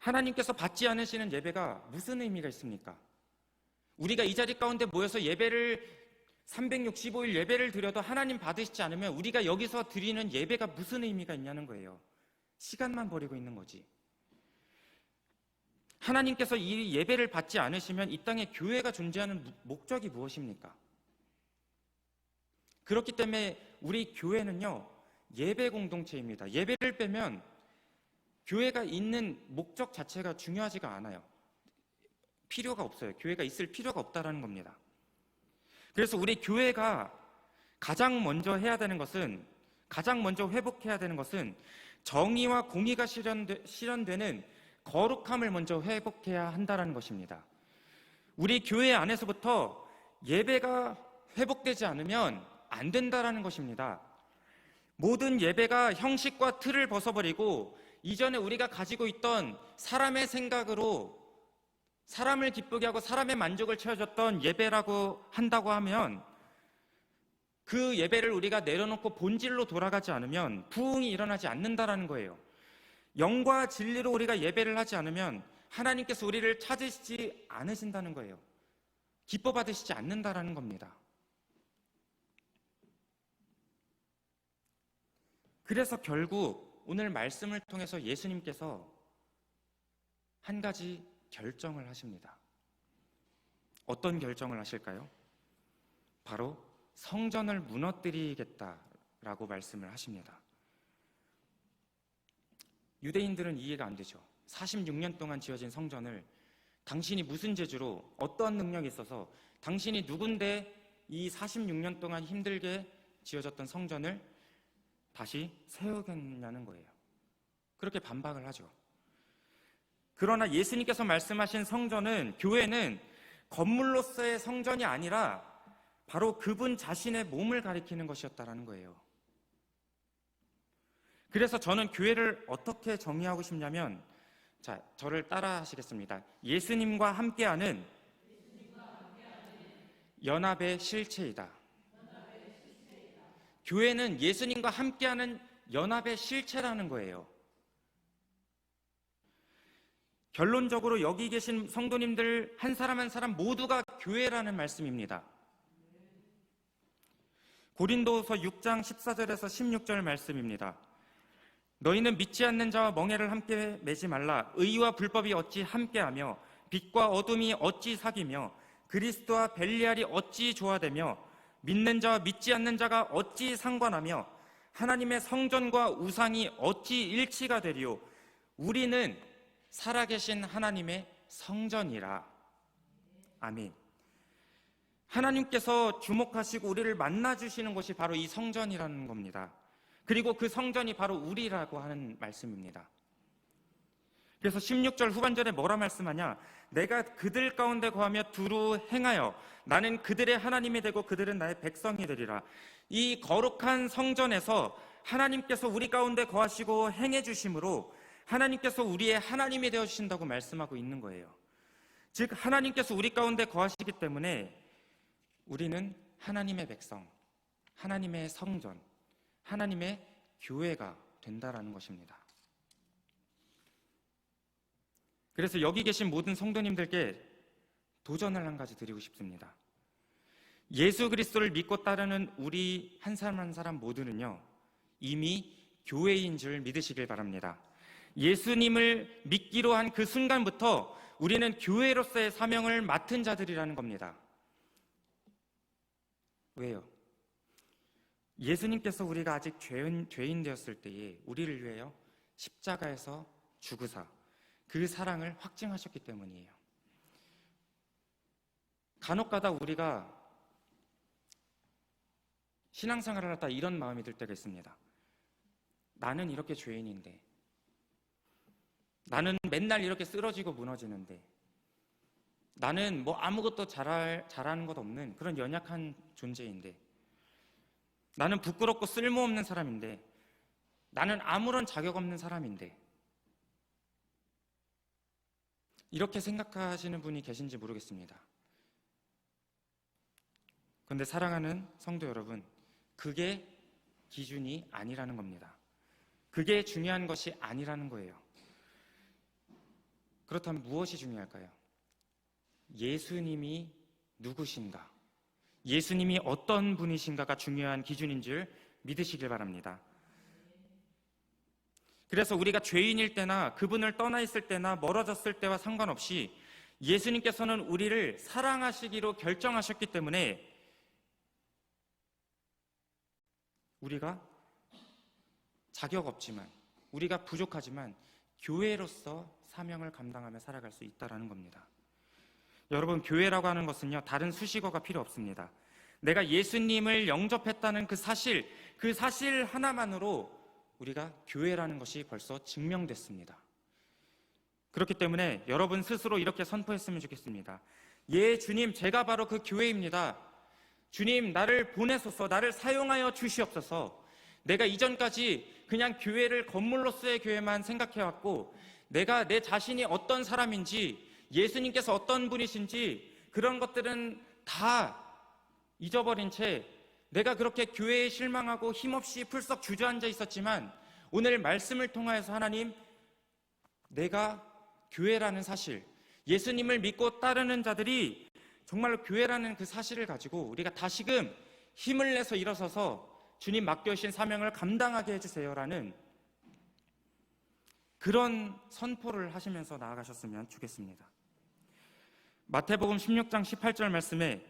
하나님께서 받지 않으시는 예배가 무슨 의미가 있습니까? 우리가 이 자리 가운데 모여서 예배를 365일 예배를 드려도 하나님 받으시지 않으면 우리가 여기서 드리는 예배가 무슨 의미가 있냐는 거예요. 시간만 버리고 있는 거지. 하나님께서 이 예배를 받지 않으시면 이 땅에 교회가 존재하는 목적이 무엇입니까? 그렇기 때문에 우리 교회는요, 예배 공동체입니다. 예배를 빼면 교회가 있는 목적 자체가 중요하지가 않아요. 필요가 없어요. 교회가 있을 필요가 없다라는 겁니다. 그래서 우리 교회가 가장 먼저 해야 되는 것은, 가장 먼저 회복해야 되는 것은 정의와 공의가 실현되는 거룩함을 먼저 회복해야 한다는 것입니다. 우리 교회 안에서부터 예배가 회복되지 않으면 안 된다는 것입니다. 모든 예배가 형식과 틀을 벗어버리고 이전에 우리가 가지고 있던 사람의 생각으로 사람을 기쁘게 하고 사람의 만족을 채워줬던 예배라고 한다고 하면 그 예배를 우리가 내려놓고 본질로 돌아가지 않으면 부흥이 일어나지 않는다라는 거예요. 영과 진리로 우리가 예배를 하지 않으면 하나님께서 우리를 찾으시지 않으신다는 거예요. 기뻐 받으시지 않는다라는 겁니다. 그래서 결국 오늘 말씀을 통해서 예수님께서 한 가지 결정을 하십니다. 어떤 결정을 하실까요? 바로 성전을 무너뜨리겠다라고 말씀을 하십니다. 유대인들은 이해가 안 되죠. 46년 동안 지어진 성전을 당신이 무슨 재주로 어떠한 능력이 있어서 당신이 누군데 이 46년 동안 힘들게 지어졌던 성전을 다시 세우겠냐는 거예요. 그렇게 반박을 하죠. 그러나 예수님께서 말씀하신 성전은, 교회는 건물로서의 성전이 아니라 바로 그분 자신의 몸을 가리키는 것이었다라는 거예요. 그래서 저는 교회를 어떻게 정의하고 싶냐면, 자, 저를 따라 하시겠습니다. 예수님과 함께하는 연합의 실체이다. 교회는 예수님과 함께하는 연합의 실체라는 거예요. 결론적으로 여기 계신 성도님들 한 사람 한 사람 모두가 교회라는 말씀입니다. 고린도서 6장 14절에서 16절 말씀입니다. 너희는 믿지 않는 자와 멍에를 함께 매지 말라. 의와 불법이 어찌 함께하며 빛과 어둠이 어찌 사귀며 그리스도와 벨리알이 어찌 조화되며 믿는 자와 믿지 않는 자가 어찌 상관하며 하나님의 성전과 우상이 어찌 일치가 되리요. 우리는 살아계신 하나님의 성전이라. 아멘. 하나님께서 주목하시고 우리를 만나주시는 것이 바로 이 성전이라는 겁니다. 그리고 그 성전이 바로 우리라고 하는 말씀입니다. 그래서 16절 후반절에 뭐라 말씀하냐? 내가 그들 가운데 거하며 두루 행하여 나는 그들의 하나님이 되고 그들은 나의 백성이 되리라. 이 거룩한 성전에서 하나님께서 우리 가운데 거하시고 행해 주심으로 하나님께서 우리의 하나님이 되어 주신다고 말씀하고 있는 거예요. 즉 하나님께서 우리 가운데 거하시기 때문에 우리는 하나님의 백성, 하나님의 성전, 하나님의 교회가 된다라는 것입니다. 그래서 여기 계신 모든 성도님들께 도전을 한 가지 드리고 싶습니다. 예수 그리스도를 믿고 따르는 우리 한 사람 한 사람 모두는요, 이미 교회인 줄 믿으시길 바랍니다. 예수님을 믿기로 한 그 순간부터 우리는 교회로서의 사명을 맡은 자들이라는 겁니다. 왜요? 예수님께서 우리가 아직 죄인 되었을 때에 우리를 위하여 십자가에서 죽으사 그 사랑을 확증하셨기 때문이에요. 간혹가다 우리가 신앙생활을 하다 이런 마음이 들 때가 있습니다. 나는 이렇게 죄인인데, 나는 맨날 이렇게 쓰러지고 무너지는데, 나는 뭐 아무것도 잘하는 것 없는 그런 연약한 존재인데, 나는 부끄럽고 쓸모없는 사람인데, 나는 아무런 자격 없는 사람인데, 이렇게 생각하시는 분이 계신지 모르겠습니다. 그런데 사랑하는 성도 여러분, 그게 기준이 아니라는 겁니다. 그게 중요한 것이 아니라는 거예요. 그렇다면 무엇이 중요할까요? 예수님이 누구신가? 예수님이 어떤 분이신가가 중요한 기준인 줄 믿으시길 바랍니다. 그래서 우리가 죄인일 때나 그분을 떠나 있을 때나 멀어졌을 때와 상관없이 예수님께서는 우리를 사랑하시기로 결정하셨기 때문에 우리가 자격 없지만, 우리가 부족하지만 교회로서 사명을 감당하며 살아갈 수 있다는 겁니다. 여러분, 교회라고 하는 것은요, 다른 수식어가 필요 없습니다. 내가 예수님을 영접했다는 그 사실 하나만으로 우리가 교회라는 것이 벌써 증명됐습니다. 그렇기 때문에 여러분 스스로 이렇게 선포했으면 좋겠습니다. 예, 주님, 제가 바로 그 교회입니다. 주님, 나를 보내소서, 나를 사용하여 주시옵소서. 내가 이전까지 그냥 교회를 건물로서의 교회만 생각해왔고, 내가 내 자신이 어떤 사람인지, 예수님께서 어떤 분이신지 그런 것들은 다 잊어버린 채 내가 그렇게 교회에 실망하고 힘없이 풀썩 주저앉아 있었지만, 오늘 말씀을 통하여서 하나님, 내가 교회라는 사실, 예수님을 믿고 따르는 자들이 정말로 교회라는 그 사실을 가지고 우리가 다시금 힘을 내서 일어서서 주님 맡겨주신 사명을 감당하게 해주세요라는 그런 선포를 하시면서 나아가셨으면 좋겠습니다. 마태복음 16장 18절 말씀에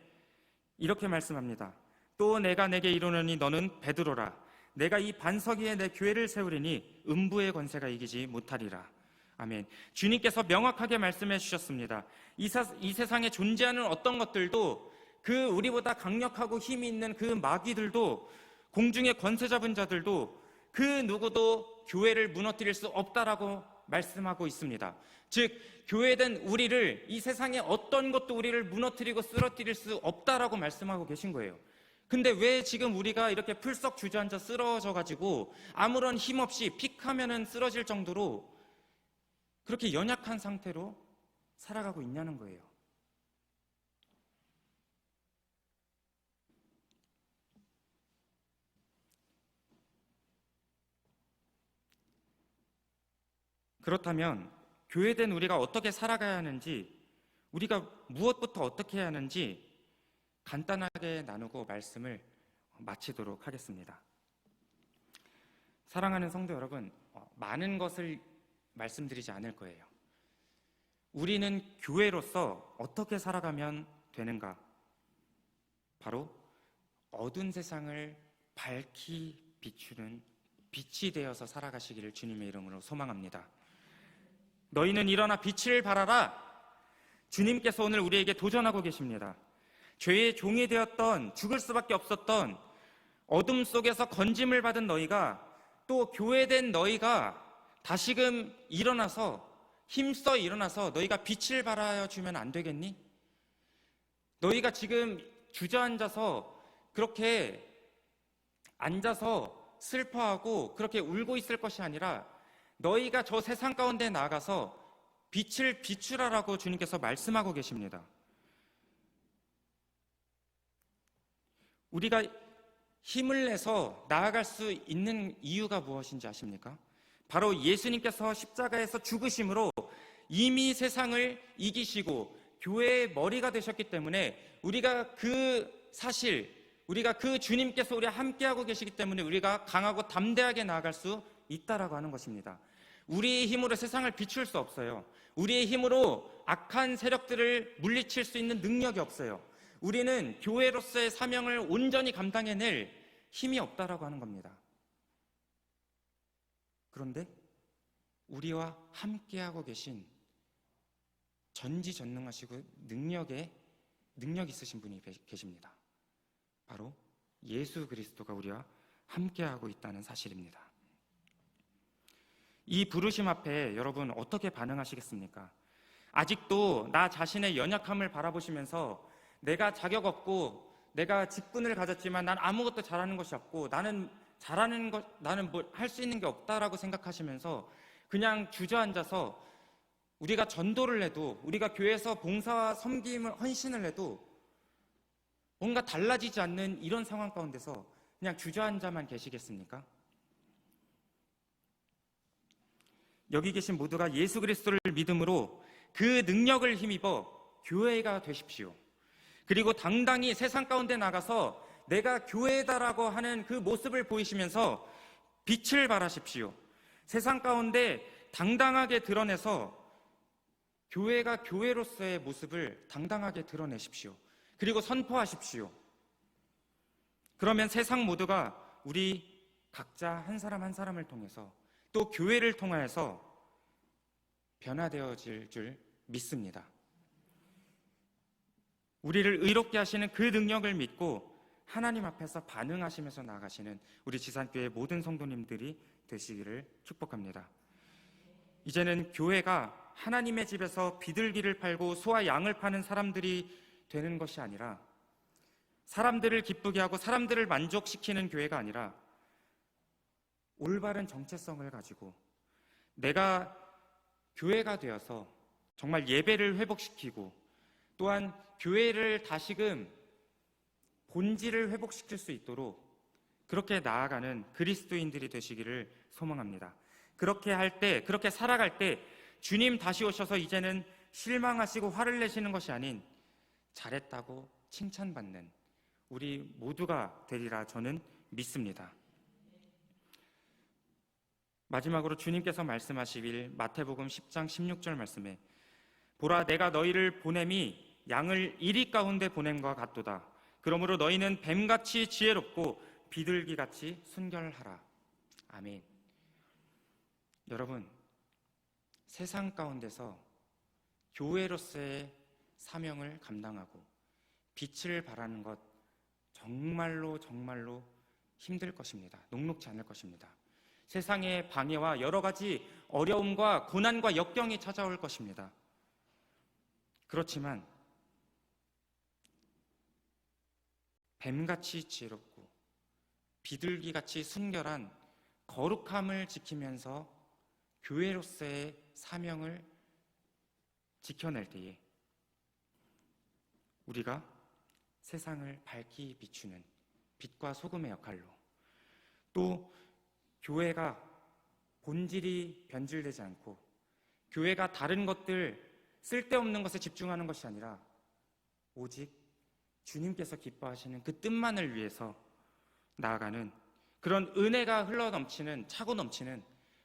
이렇게 말씀합니다. 또 내가 내게 이르노니 너는 베드로라. 내가 이 반석 위에 내 교회를 세우리니 음부의 권세가 이기지 못하리라. 아멘. 주님께서 명확하게 말씀해 주셨습니다. 이 세상에 존재하는 어떤 것들도, 그 우리보다 강력하고 힘이 있는 그 마귀들도, 공중의 권세 잡은 자들도 그 누구도 교회를 무너뜨릴 수 없다라고 말씀하고 있습니다. 즉, 교회된 우리를, 이 세상의 어떤 것도 우리를 무너뜨리고 쓰러뜨릴 수 없다라고 말씀하고 계신 거예요. 근데 왜 지금 우리가 이렇게 풀썩 주저앉아 쓰러져 가지고 아무런 힘 없이 픽 하면은 쓰러질 정도로 그렇게 연약한 상태로 살아가고 있냐는 거예요. 그렇다면 교회된 우리가 어떻게 살아가야 하는지, 우리가 무엇부터 어떻게 해야 하는지 간단하게 나누고 말씀을 마치도록 하겠습니다. 사랑하는 성도 여러분, 많은 것을 말씀드리지 않을 거예요. 우리는 교회로서 어떻게 살아가면 되는가? 바로 어두운 세상을 밝히 비추는 빛이 되어서 살아가시기를 주님의 이름으로 소망합니다. 너희는 일어나 빛을 발하라. 주님께서 오늘 우리에게 도전하고 계십니다. 죄의 종이 되었던, 죽을 수밖에 없었던 어둠 속에서 건짐을 받은 너희가, 또 교회된 너희가 다시금 일어나서, 힘써 일어나서 너희가 빛을 발하여 주면 안 되겠니? 너희가 지금 주저앉아서 그렇게 앉아서 슬퍼하고 그렇게 울고 있을 것이 아니라, 너희가 저 세상 가운데 나가서 빛을 비추라라고 주님께서 말씀하고 계십니다. 우리가 힘을 내서 나아갈 수 있는 이유가 무엇인지 아십니까? 바로 예수님께서 십자가에서 죽으심으로 이미 세상을 이기시고 교회의 머리가 되셨기 때문에, 우리가 그 사실, 우리가 그 주님께서 우리와 함께하고 계시기 때문에 우리가 강하고 담대하게 나아갈 수 있다라고 하는 것입니다. 우리의 힘으로 세상을 비출 수 없어요. 우리의 힘으로 악한 세력들을 물리칠 수 있는 능력이 없어요. 우리는 교회로서의 사명을 온전히 감당해낼 힘이 없다라고 하는 겁니다. 그런데 우리와 함께하고 계신 전지전능하시고 능력 있으신 분이 계십니다. 바로 예수 그리스도가 우리와 함께하고 있다는 사실입니다. 이 부르심 앞에 여러분 어떻게 반응하시겠습니까? 아직도 나 자신의 연약함을 바라보시면서 내가 자격 없고 내가 직분을 가졌지만 난 아무것도 잘하는 것이 없고 나는 뭐 할 수 있는 게 없다라고 생각하시면서 그냥 주저앉아서 우리가 전도를 해도 우리가 교회에서 봉사와 섬김을 헌신을 해도 뭔가 달라지지 않는 이런 상황 가운데서 그냥 주저앉아만 계시겠습니까? 여기 계신 모두가 예수 그리스도를 믿음으로 그 능력을 힘입어 교회가 되십시오. 그리고 당당히 세상 가운데 나가서 내가 교회다라고 하는 그 모습을 보이시면서 빛을 발하십시오. 세상 가운데 당당하게 드러내서 교회가 교회로서의 모습을 당당하게 드러내십시오. 그리고 선포하십시오. 그러면 세상 모두가 우리 각자 한 사람 한 사람을 통해서 또 교회를 통하여서 변화되어질 줄 믿습니다. 우리를 의롭게 하시는 그 능력을 믿고 하나님 앞에서 반응하시면서 나아가시는 우리 지산교회 모든 성도님들이 되시기를 축복합니다. 이제는 교회가 하나님의 집에서 비둘기를 팔고 소와 양을 파는 사람들이 되는 것이 아니라, 사람들을 기쁘게 하고 사람들을 만족시키는 교회가 아니라 올바른 정체성을 가지고 내가 교회가 되어서 정말 예배를 회복시키고 또한 교회를 다시금 본질을 회복시킬 수 있도록 그렇게 나아가는 그리스도인들이 되시기를 소망합니다. 그렇게 할 때, 그렇게 살아갈 때 주님 다시 오셔서 이제는 실망하시고 화를 내시는 것이 아닌 잘했다고 칭찬받는 우리 모두가 되리라 저는 믿습니다. 마지막으로 주님께서 말씀하시길 마태복음 10장 16절 말씀에 보라 내가 너희를 보냄이 양을 이리 가운데 보냄과 같도다. 그러므로 너희는 뱀같이 지혜롭고 비둘기같이 순결하라. 아멘. 여러분, 세상 가운데서 교회로서의 사명을 감당하고 빛을 발하는 것 정말로 힘들 것입니다. 녹록지 않을 것입니다. 세상의 방해와 여러 가지 어려움과 고난과 역경이 찾아올 것입니다. 그렇지만 뱀같이 지혜롭고 비둘기같이 순결한 거룩함을 지키면서 교회로서의 사명을 지켜낼 때에 우리가 세상을 밝히 비추는 빛과 소금의 역할로, 또 교회가 본질이 변질되지 않고 교회가 다른 것들, 쓸데없는 것에 집중하는 것이 아니라 오직 주님께서 기뻐하시는 그 뜻만을 위해서 나아가는 그런 은혜가 흘러넘치는, 차고 넘치는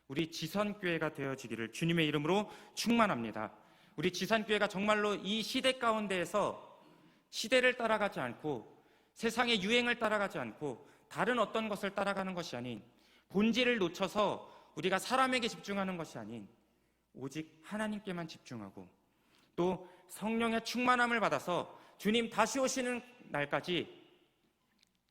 우리 지선교회가 되어지기를 주님의 이름으로 축원합니다. 우리 지산교회가 정말로 이 시대 가운데에서 시대를 따라가지 않고 세상의 유행을 따라가지 않고 다른 어떤 것을 따라가는 것이 아닌, 본질을 놓쳐서 우리가 사람에게 집중하는 것이 아닌 오직 하나님께만 집중하고 또 성령의 충만함을 받아서 주님 다시 오시는 날까지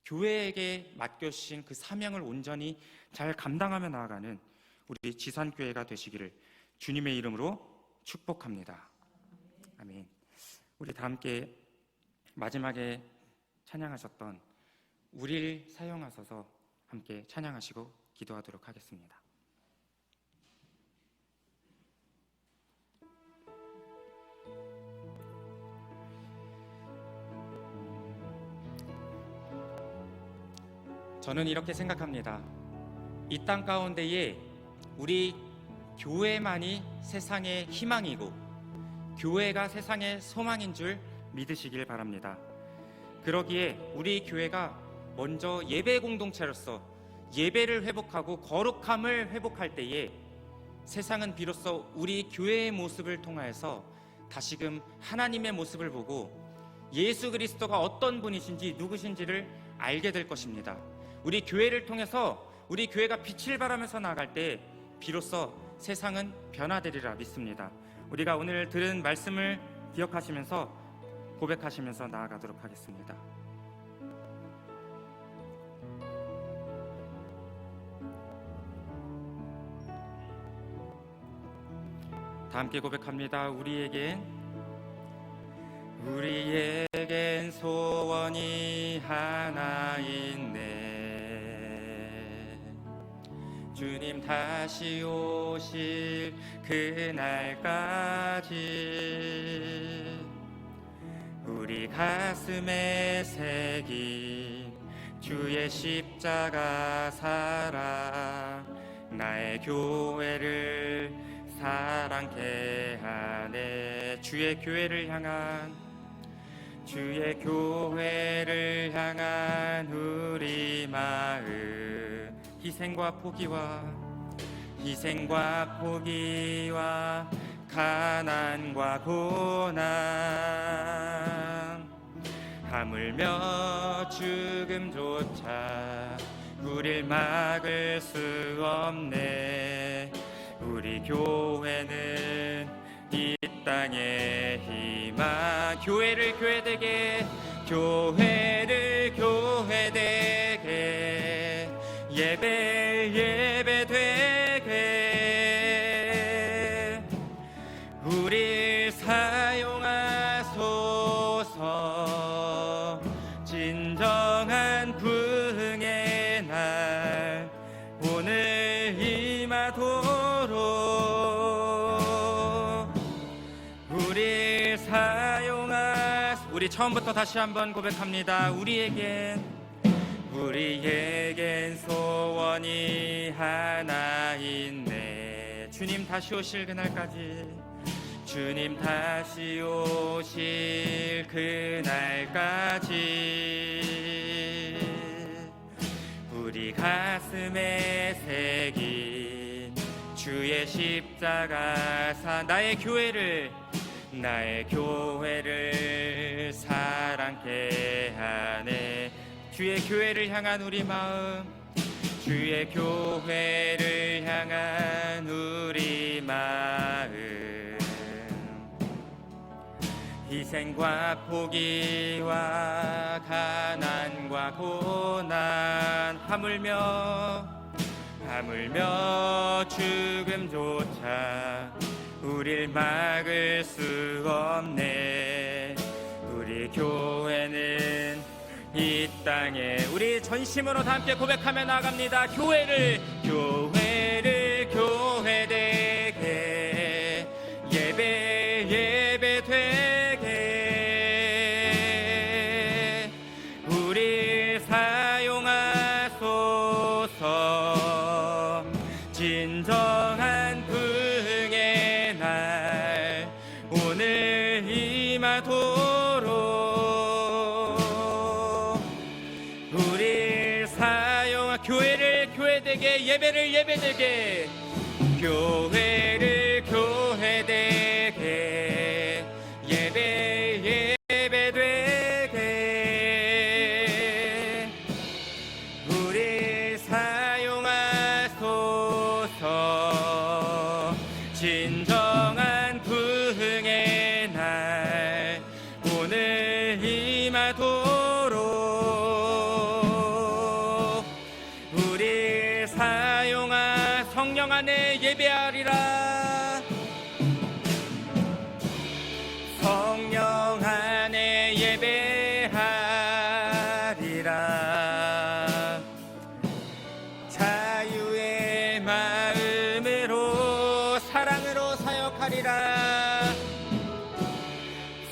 교회에게 맡겨주신 그 사명을 온전히 잘 감당하며 나아가는 우리 지산교회가 되시기를 주님의 이름으로 축복합니다. 아멘. 우리 다 함께 마지막에 찬양하셨던 우리를 사용하셔서 함께 찬양하시고 기도하도록 하겠습니다. 저는 이렇게 생각합니다. 이 땅 가운데에 우리 교회만이 세상의 희망이고 교회가 세상의 소망인 줄 믿으시길 바랍니다. 그러기에 우리 교회가 먼저 예배 공동체로서 예배를 회복하고 거룩함을 회복할 때에 세상은 비로소 우리 교회의 모습을 통하여서 다시금 하나님의 모습을 보고 예수 그리스도가 어떤 분이신지 누구신지를 알게 될 것입니다. 우리 교회를 통해서 우리 교회가 빛을 발하면서 나아갈 때 비로소 세상은 변화되리라 믿습니다. 우리가 오늘 들은 말씀을 기억하시면서 고백하시면서 나아가도록 하겠습니다. 다 함께 고백합니다. 우리에겐 소원이 하나 있네. 주님 다시 오실 그날까지 우리 가슴에 새긴 주의 십자가 사랑 나의 교회를 사랑케 하네. 주의 교회를 향한 우리 마음 희생과 포기와 가난과 고난 하물며 죽음조차 우릴 막을 수 없네. 우리 교회는 이 땅의 희망. 교회를 교회되게 예배되게 우릴 사용하소서. 진정한 부흥의 날 오늘 임하도록 우릴 우리 처음부터 다시 한번 고백합니다. 우리에겐 소원이 하나 있네. 주님 다시 오실 그날까지 우리 가슴에 새긴 주의 십자가 나의 교회를 사랑케 하네. 주의 교회를 향한 우리 마음 희생과 포기와 가난과 고난 하물며 죽음조차 우릴 막을 수 없네. 우리 교회는 이 땅에 우리 전심으로 다 함께 고백하며 나아갑니다. 교회되게 예배되게 우리 사용하소서. 진정한 부흥의 날 오늘 임하도록 우리 교회를 교회되게 예배되게 예배되게 우리 사용하소서. 진정한 부흥의 날 오늘 임하도록 우리 성령 안에 예배하리라. 성령 안에 예배하리라. 자유의 마음으로 사랑으로 사역하리라.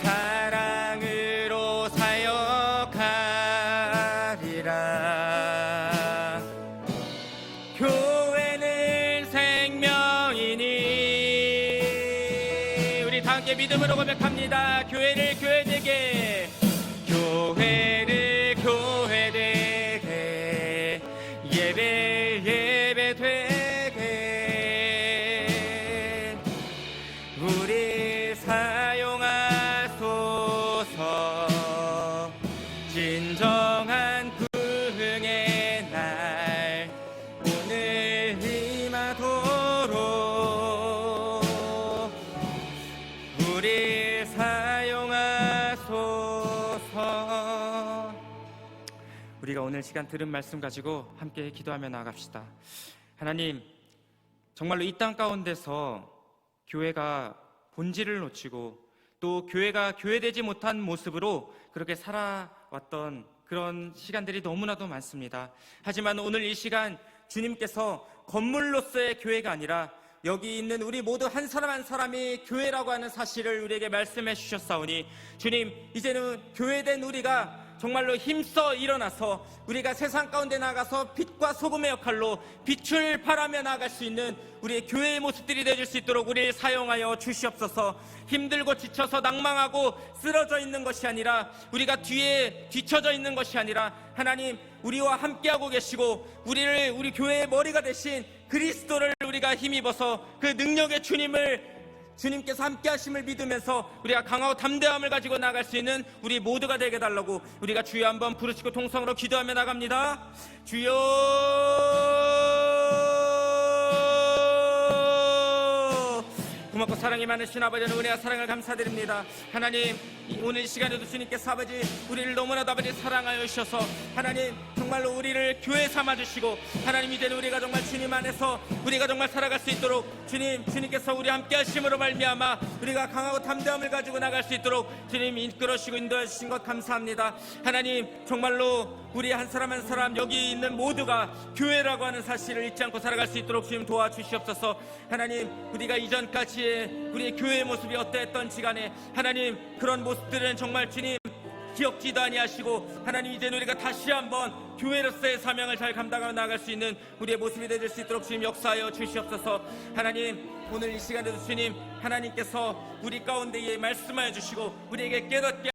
사랑으로 사역하리라. 교회는 생명이니 우리 다 함께 믿음으로 고백합니다. 교회를 교회되게 예배되게 우리 사용하소서. 진정한 부흥의 날 오늘 임하도록 우리 사용하소서. 우리가 오늘 시간 들은 말씀 가지고 함께 기도하며 나아갑시다. 하나님, 정말로 이 땅 가운데서 교회가 본질을 놓치고 또 교회가 교회되지 못한 모습으로 그렇게 살아왔던 그런 시간들이 너무나도 많습니다. 하지만 오늘 이 시간 주님께서 건물로서의 교회가 아니라 여기 있는 우리 모두 한 사람 한 사람이 교회라고 하는 사실을 우리에게 말씀해 주셨사오니 주님, 이제는 교회된 우리가 정말로 힘써 일어나서 우리가 세상 가운데 나가서 빛과 소금의 역할로 빛을 발하며 나아갈 수 있는 우리의 교회의 모습들이 되어줄 수 있도록 우리를 사용하여 주시옵소서. 힘들고 지쳐서 낭망하고 쓰러져 있는 것이 아니라, 우리가 뒤에 뒤처져 있는 것이 아니라, 하나님 우리와 함께하고 계시고 우리 교회의 머리가 되신 그리스도를 우리가 힘입어서 그 능력의 주님께서 함께 하심을 믿으면서 우리가 강하고 담대함을 가지고 나아갈 수 있는 우리 모두가 되게 달라고 우리가 주여 한번 부르시고 통성으로 기도하며 나갑니다. 주여, 고맙고 사랑이 많으신 아버지, 은혜와 사랑을 감사드립니다. 하나님, 오늘 이 시간에도 주님께서 아버지 우리를 너무나도 아버지 사랑하여 주셔서 하나님 정말로 우리를 교회 삼아주시고, 하나님 이제는 우리가 정말 주님 안에서 우리가 정말 살아갈 수 있도록 주님께서 우리 함께 하심으로 말미암아 우리가 강하고 담대함을 가지고 나갈 수 있도록 주님 이끌어주시고 인도해 주신 것 감사합니다. 하나님 정말로 우리 한 사람 한 사람 여기 있는 모두가 교회라고 하는 사실을 잊지 않고 살아갈 수 있도록 주님 도와주시옵소서. 하나님, 우리가 이전까지의 우리의 교회의 모습이 어떠했던지 간에 하나님 그런 모습들은 정말 주님 기억지도 아니하시고, 하나님 이제는 우리가 다시 한번 교회로서의 사명을 잘 감당하며 나아갈 수 있는 우리의 모습이 되줄 수 있도록 주님 역사하여 주시옵소서. 하나님, 오늘 이 시간에도 주님 하나님께서 우리 가운데에 말씀하여 주시고 우리에게 깨닫게